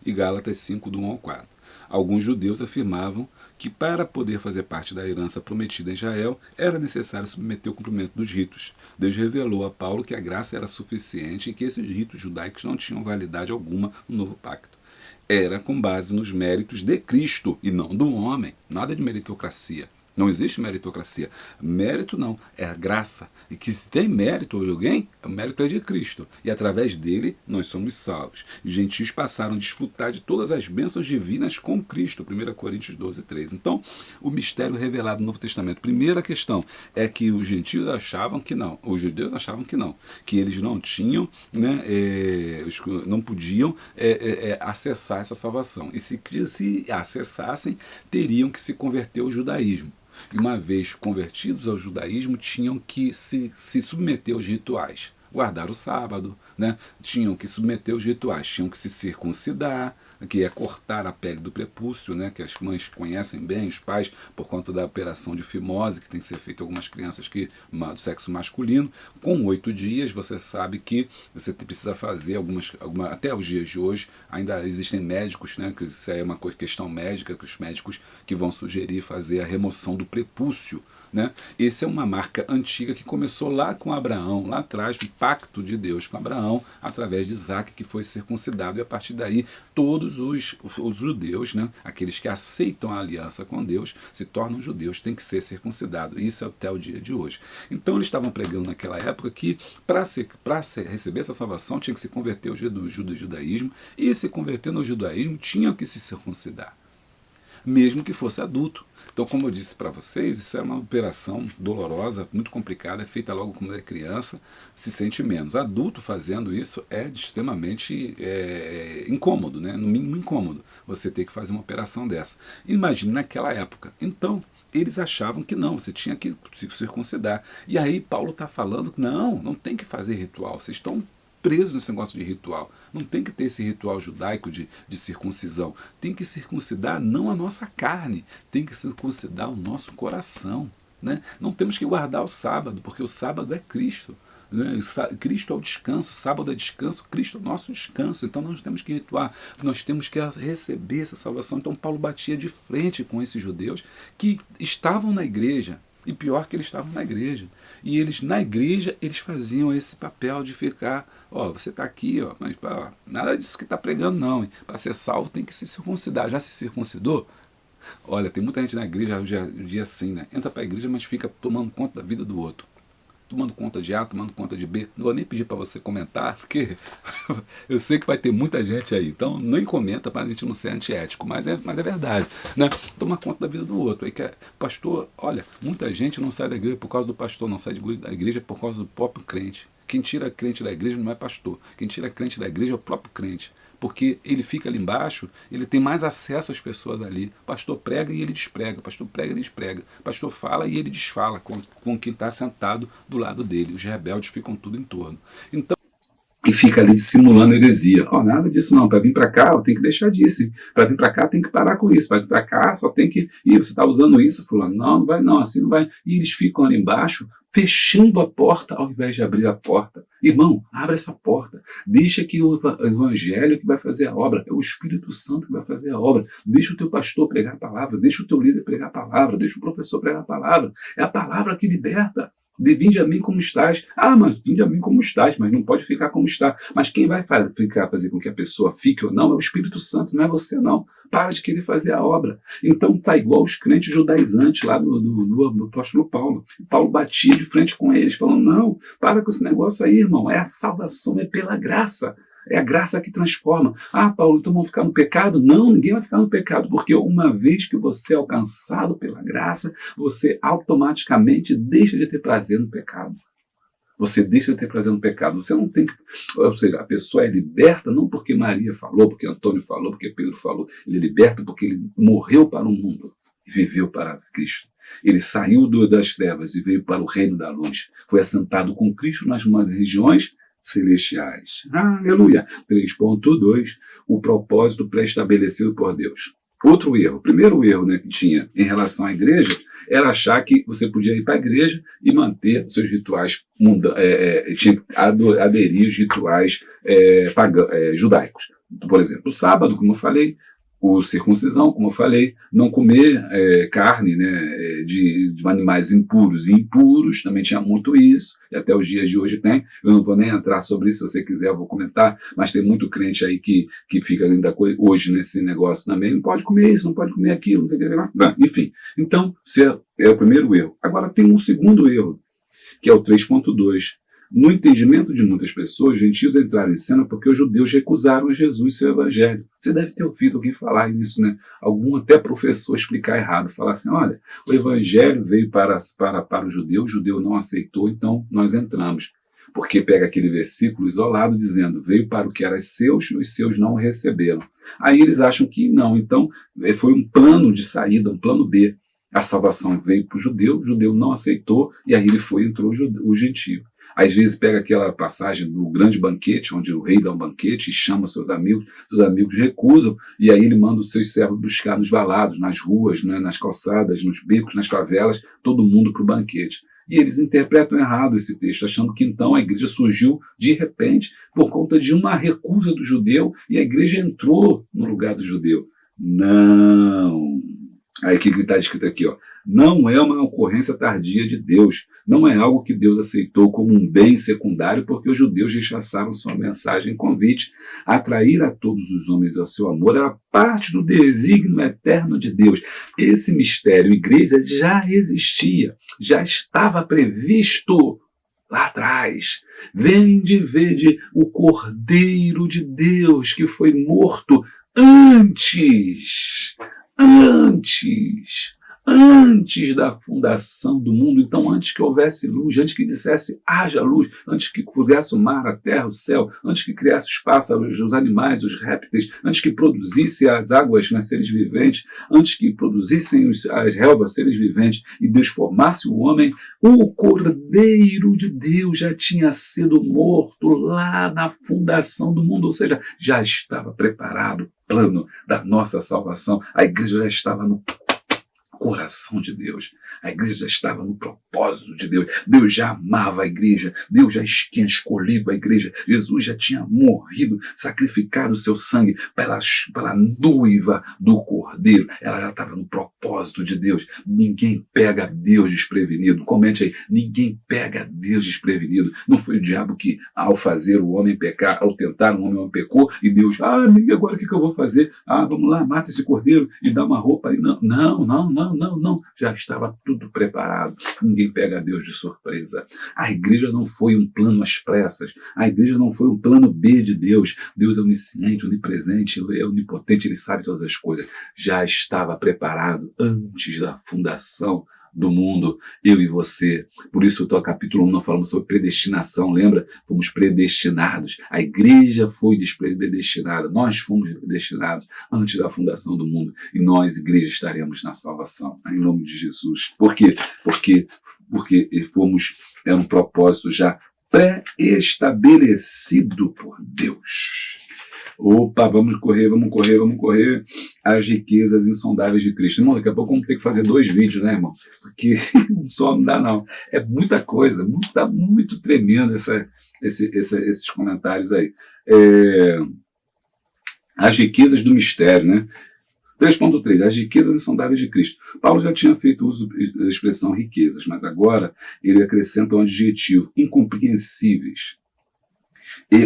e Gálatas 5, do 1 ao 4. Alguns judeus afirmavam que para poder fazer parte da herança prometida em Israel, era necessário submeter o cumprimento dos ritos. Deus revelou a Paulo que a graça era suficiente e que esses ritos judaicos não tinham validade alguma no novo pacto. Era com base nos méritos de Cristo e não do homem. Nada de meritocracia. Não existe meritocracia. Mérito não, é a graça. E que se tem mérito de alguém, o mérito é de Cristo. E através dele nós somos salvos. Os gentios passaram a desfrutar de todas as bênçãos divinas com Cristo. 1 Coríntios 12:3. Então, o mistério revelado no Novo Testamento. Primeira questão é que os gentios achavam que não. Os judeus achavam que não. Que eles não tinham, né, não podiam acessar essa salvação. E se acessassem, teriam que se converter ao judaísmo. E uma vez convertidos ao judaísmo, tinham que se submeter aos rituais, guardar o sábado, né? Tinham que submeter aos rituais, tinham que se circuncidar, que é cortar a pele do prepúcio, né, que as mães conhecem bem, os pais, por conta da operação de fimose, que tem que ser feita em algumas crianças do sexo masculino. Com 8 dias, você sabe que você precisa fazer até os dias de hoje, ainda existem médicos, né, que isso é uma questão médica, que os médicos que vão sugerir fazer a remoção do prepúcio. Né? Essa é uma marca antiga que começou lá com Abraão, lá atrás, do pacto de Deus com Abraão, através de Isaac, que foi circuncidado, e a partir daí todos os judeus, né, aqueles que aceitam a aliança com Deus, se tornam judeus, têm que ser circuncidados. Isso é até o dia de hoje. Então eles estavam pregando naquela época que para receber essa salvação tinha que se converter ao judaísmo, e se converter no judaísmo tinha que se circuncidar, mesmo que fosse adulto. Então, como eu disse para vocês, isso é uma operação dolorosa, muito complicada, é feita logo quando é criança, se sente menos. Adulto fazendo isso é extremamente incômodo, né? No mínimo incômodo, você ter que fazer uma operação dessa. Imagine naquela época. Então, eles achavam que não, você tinha que se circuncidar. E aí Paulo está falando que não tem que fazer ritual, vocês estão presos nesse negócio de ritual. Não tem que ter esse ritual judaico de circuncisão. Tem que circuncidar não a nossa carne, tem que circuncidar o nosso coração. Né? Não temos que guardar o sábado, porque o sábado é Cristo. Né? Cristo é o descanso, o sábado é descanso, Cristo é o nosso descanso. Então nós temos que rituar, nós temos que receber essa salvação. Então Paulo batia de frente com esses judeus que estavam na igreja. E pior que eles estavam na igreja. E eles, na igreja, eles faziam esse papel de ficar, você está aqui, mas nada disso que está pregando não. Para ser salvo tem que se circuncidar. Já se circuncidou? Olha, tem muita gente na igreja hoje em dia assim, né? Entra para a igreja, mas fica tomando conta da vida do outro. Tomando conta de A, tomando conta de B. Não vou nem pedir para você comentar, porque eu sei que vai ter muita gente aí. Então, nem comenta para a gente não ser antiético, mas é verdade. Né? Tomar conta da vida do outro. Aí pastor, olha, muita gente não sai da igreja por causa do pastor, não sai da igreja por causa do próprio crente. Quem tira crente da igreja não é pastor. Quem tira crente da igreja é o próprio crente. Porque ele fica ali embaixo, ele tem mais acesso às pessoas ali. O pastor prega e ele desprega, o pastor prega e ele desprega. O pastor fala e ele desfala com quem está sentado do lado dele. Os rebeldes ficam tudo em torno. Então, e fica ali dissimulando heresia. Nada disso não. Para vir para cá, tem que deixar disso. Para vir para cá, tem que parar com isso. Para vir para cá, só tem que... Ih, você está usando isso, fulano? Não vai não, assim não vai. E eles ficam ali embaixo, fechando a porta ao invés de abrir a porta. Irmão, abre essa porta. Deixa que o evangelho que vai fazer a obra. É o Espírito Santo que vai fazer a obra. Deixa o teu pastor pregar a palavra. Deixa o teu líder pregar a palavra. Deixa o professor pregar a palavra. É a palavra que liberta. Vinde a mim como estás. Mas vinde a mim como estás, mas não pode ficar como está. Mas quem vai fazer com que a pessoa fique ou não é o Espírito Santo, não é você não. Para de querer fazer a obra. Então tá igual os crentes judaizantes lá do apóstolo Paulo. Paulo batia de frente com eles, falando, não, para com esse negócio aí, irmão. É a salvação, é pela graça. É a graça que transforma. Paulo, então vamos ficar no pecado? Não, ninguém vai ficar no pecado, porque uma vez que você é alcançado pela graça, você automaticamente deixa de ter prazer no pecado. Você deixa de ter prazer no pecado. Você não tem que... Ou seja, a pessoa é liberta não porque Maria falou, porque Antônio falou, porque Pedro falou. Ele é liberta porque ele morreu para o mundo e viveu para Cristo. Ele saiu das trevas e veio para o reino da luz. Foi assentado com Cristo nas regiões celestiais. Aleluia. 3.2. O propósito pré-estabelecido por Deus. Outro erro. O primeiro erro, né, que tinha em relação à igreja era achar que você podia ir para a igreja e manter os seus rituais tinha que aderir aos rituais judaicos. Por exemplo, o sábado, como eu falei, o circuncisão, como eu falei, não comer carne, né, de animais impuros. E impuros também tinha muito isso, e até os dias de hoje tem. Eu não vou nem entrar sobre isso, se você quiser eu vou comentar, mas tem muito crente aí que fica ainda hoje nesse negócio também. Não pode comer isso, não pode comer aquilo, não sei o que lá. Bom, enfim, então, esse é o primeiro erro. Agora tem um segundo erro, que é o 3.2. No entendimento de muitas pessoas, os gentios entraram em cena porque os judeus recusaram Jesus e seu evangelho. Você deve ter ouvido alguém falar isso, né? Algum até professor explicar errado, falar assim, olha, o evangelho veio para o judeu não aceitou, então nós entramos. Porque pega aquele versículo isolado dizendo, veio para o que era seus e os seus não o receberam. Aí eles acham que não, então foi um plano de saída, um plano B. A salvação veio para o judeu não aceitou, e aí entrou o gentio. Às vezes pega aquela passagem do grande banquete, onde o rei dá um banquete e chama seus amigos recusam, e aí ele manda os seus servos buscar nos valados, nas ruas, né, nas calçadas, nos becos, nas favelas, todo mundo para o banquete. E eles interpretam errado esse texto, achando que então a igreja surgiu de repente por conta de uma recusa do judeu e a igreja entrou no lugar do judeu. Não. Aí o que está escrito aqui, ó? Não é uma ocorrência tardia de Deus, não é algo que Deus aceitou como um bem secundário porque os judeus rechaçaram sua mensagem e convite. Atrair a todos os homens ao seu amor era parte do desígnio eterno de Deus. Esse mistério, igreja, já existia, já estava previsto lá atrás. Vende, vede o Cordeiro de Deus que foi morto antes da fundação do mundo. Então, antes que houvesse luz, antes que dissesse haja luz, antes que criasse o mar, a terra, o céu, antes que criasse os pássaros, os animais, os répteis, antes que produzisse as águas, né, seres viventes, antes que produzissem as relvas, seres viventes, e Deus formasse o homem, o Cordeiro de Deus já tinha sido morto lá na fundação do mundo, ou seja, já estava preparado o plano da nossa salvação. A igreja já estava no coração de Deus. A igreja já estava no propósito de Deus. Deus já amava a igreja. Deus já tinha escolhido a igreja. Jesus já tinha morrido, sacrificado o seu sangue pela noiva do Cordeiro. Ela já estava no propósito de Deus. Ninguém pega Deus desprevenido. Comente aí. Ninguém pega Deus desprevenido. Não foi o diabo que, ao fazer o homem pecar, ao tentar o homem pecou, e Deus, e agora o que eu vou fazer? Vamos lá, mata esse cordeiro e dá uma roupa aí. Não. Já estava tudo preparado. Ninguém pega Deus de surpresa. A igreja não foi um plano às pressas. A igreja não foi um plano B de Deus. Deus é onisciente, onipresente, Ele é onipotente, Ele sabe todas as coisas. Já estava preparado antes da fundação do mundo, eu e você. Por isso, o capítulo 1 nós falamos sobre predestinação, lembra? Fomos predestinados. A igreja foi predestinada. Nós fomos predestinados antes da fundação do mundo. E nós, igreja, estaremos na salvação. Em nome de Jesus. Por quê? Porque é um propósito já pré-estabelecido por Deus. Opa, vamos correr. As riquezas insondáveis de Cristo. Irmão, daqui a pouco vamos ter que fazer 2 vídeos, né, irmão? Porque um só não dá, não. É muita coisa, tá muito tremendo esses comentários aí. As riquezas do mistério, né? 3.3. As riquezas insondáveis de Cristo. Paulo já tinha feito uso da expressão riquezas, mas agora ele acrescenta um adjetivo: incompreensíveis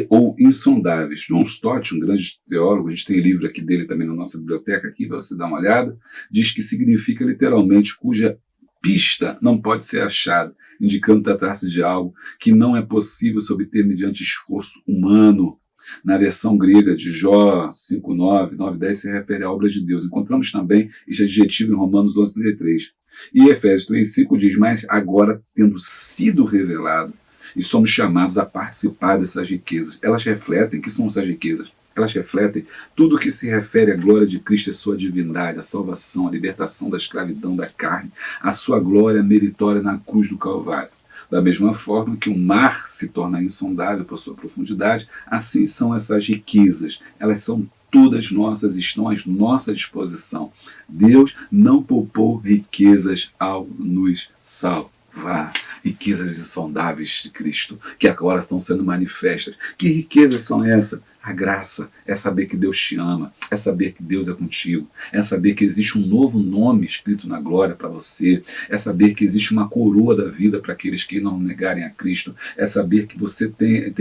ou insondáveis. John Stott, um grande teólogo, a gente tem livro aqui dele também na nossa biblioteca, aqui, para você dar uma olhada, diz que significa literalmente cuja pista não pode ser achada, indicando tratar-se de algo que não é possível se obter mediante esforço humano. Na versão grega de Jó 5:9, 9:10 se refere à obra de Deus. Encontramos também este adjetivo em Romanos 11:33. E Efésios 3:5 diz: mas agora, tendo sido revelado, e somos chamados a participar dessas riquezas. Elas refletem, que são essas riquezas? Elas refletem tudo o que se refere à glória de Cristo e à sua divindade, a salvação, a libertação da escravidão da carne, a sua glória meritória na cruz do Calvário. Da mesma forma que o mar se torna insondável por sua profundidade, assim são essas riquezas. Elas são todas nossas, estão à nossa disposição. Deus não poupou riquezas ao nos salvar. Riquezas insondáveis de Cristo, que agora estão sendo manifestas. Que riquezas são essas? A graça é saber que Deus te ama, é saber que Deus é contigo, é saber que existe um novo nome escrito na glória para você, é saber que existe uma coroa da vida para aqueles que não negarem a Cristo, é saber que você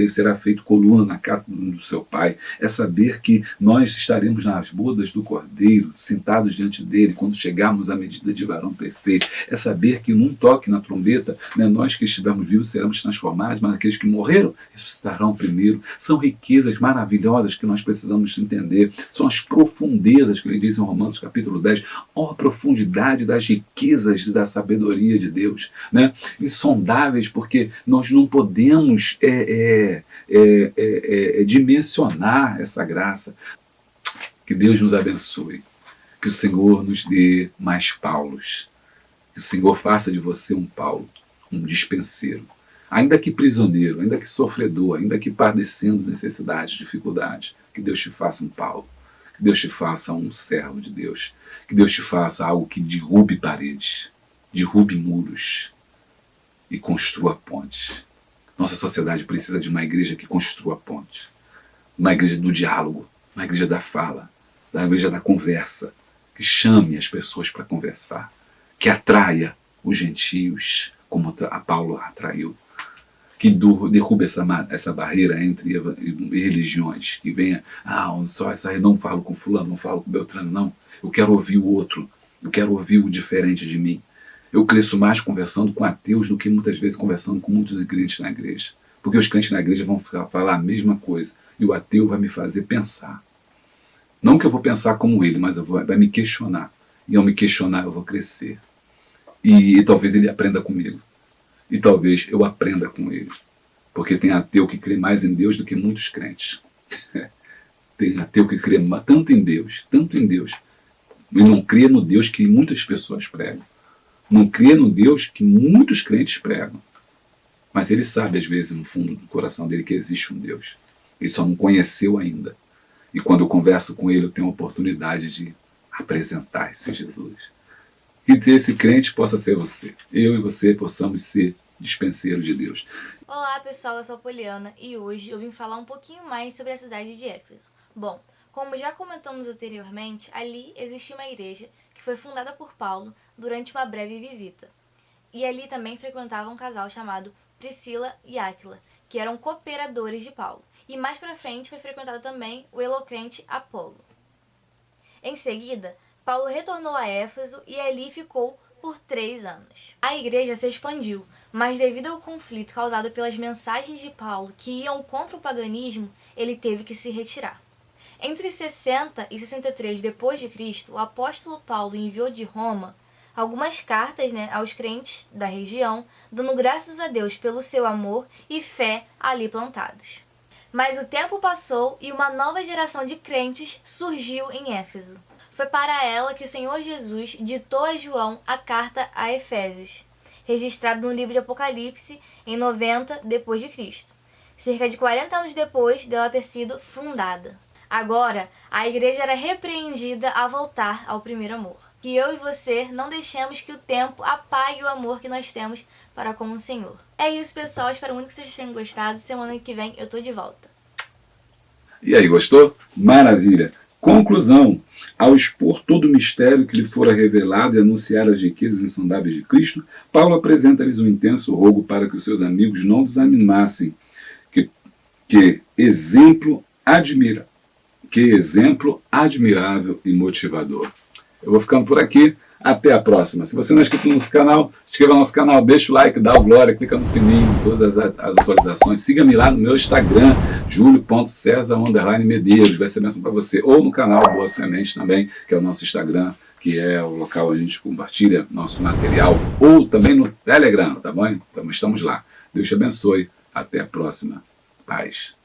será feito coluna na casa do seu Pai, é saber que nós estaremos nas bodas do Cordeiro, sentados diante dele, quando chegarmos à medida de varão perfeito, é saber que num toque na trombeta, né, nós que estivermos vivos seremos transformados, mas aqueles que morreram ressuscitarão primeiro. São riquezas maravilhosas que nós precisamos entender, são as profundezas que ele diz em Romanos capítulo 10, a profundidade das riquezas da sabedoria de Deus, né? Insondáveis, porque nós não podemos dimensionar essa graça. Que Deus nos abençoe, que o Senhor nos dê mais Paulos, que o Senhor faça de você um Paulo, um dispenseiro, ainda que prisioneiro, ainda que sofredor, ainda que padecendo necessidades, dificuldades, que Deus te faça um Paulo, que Deus te faça um servo de Deus, que Deus te faça algo que derrube paredes, derrube muros e construa pontes. Nossa sociedade precisa de uma igreja que construa pontes, uma igreja do diálogo, uma igreja da fala, uma igreja da conversa, que chame as pessoas para conversar, que atraia os gentios, como a Paulo atraiu, que derrube essa barreira entre religiões, que venha, só essa, eu não falo com fulano, não falo com Beltrano, não, eu quero ouvir o outro, eu quero ouvir o diferente de mim. Eu cresço mais conversando com ateus do que muitas vezes conversando com muitos crentes na igreja, porque os crentes na igreja vão falar a mesma coisa, e o ateu vai me fazer pensar. Não que eu vou pensar como ele, mas vai me questionar, e ao me questionar eu vou crescer. E talvez ele aprenda comigo. E talvez eu aprenda com ele. Porque tem ateu que crê mais em Deus do que muitos crentes. Tem ateu que crê tanto em Deus, e não crê no Deus que muitas pessoas pregam. Não crê no Deus que muitos crentes pregam. Mas ele sabe, às vezes, no fundo do coração dele, que existe um Deus. Ele só não conheceu ainda. E quando eu converso com ele, eu tenho a oportunidade de apresentar esse Jesus. Que esse crente possa ser você. Eu e você possamos ser dispenseiros de Deus. Olá pessoal, eu sou a Poliana e hoje eu vim falar um pouquinho mais sobre a cidade de Éfeso. Bom, como já comentamos anteriormente, ali existia uma igreja que foi fundada por Paulo durante uma breve visita. E ali também frequentava um casal chamado Priscila e Áquila, que eram cooperadores de Paulo. E mais pra frente foi frequentado também o eloquente Apolo. Em seguida, Paulo retornou a Éfeso e ali ficou por 3 anos. A igreja se expandiu, mas devido ao conflito causado pelas mensagens de Paulo que iam contra o paganismo, ele teve que se retirar. Entre 60 e 63 d.C., o apóstolo Paulo enviou de Roma algumas cartas aos crentes da região, dando graças a Deus pelo seu amor e fé ali plantados. Mas o tempo passou e uma nova geração de crentes surgiu em Éfeso. Foi para ela que o Senhor Jesus ditou a João a carta a Efésios, registrado no livro de Apocalipse em 90 d.C., cerca de 40 anos depois dela ter sido fundada. Agora, a igreja era repreendida a voltar ao primeiro amor. Que eu e você não deixemos que o tempo apague o amor que nós temos para com o Senhor. É isso, pessoal. Espero muito que vocês tenham gostado. Semana que vem eu tô de volta. E aí, gostou? Maravilha! Conclusão. Ao expor todo o mistério que lhe fora revelado e anunciar as riquezas insondáveis de Cristo, Paulo apresenta-lhes um intenso rogo para que os seus amigos não desanimassem. Que exemplo admirável e motivador. Eu vou ficando por aqui. Até a próxima. Se você não é inscrito no nosso canal, se inscreva no nosso canal, deixa o like, dá o glória, clica no sininho, todas as atualizações. Siga-me lá no meu Instagram, julio.cesar_medeiros. Vai ser mesmo para você. Ou no canal Boa Semente também, que é o nosso Instagram, que é o local onde a gente compartilha nosso material. Ou também no Telegram, tá bom? Então estamos lá. Deus te abençoe. Até a próxima. Paz.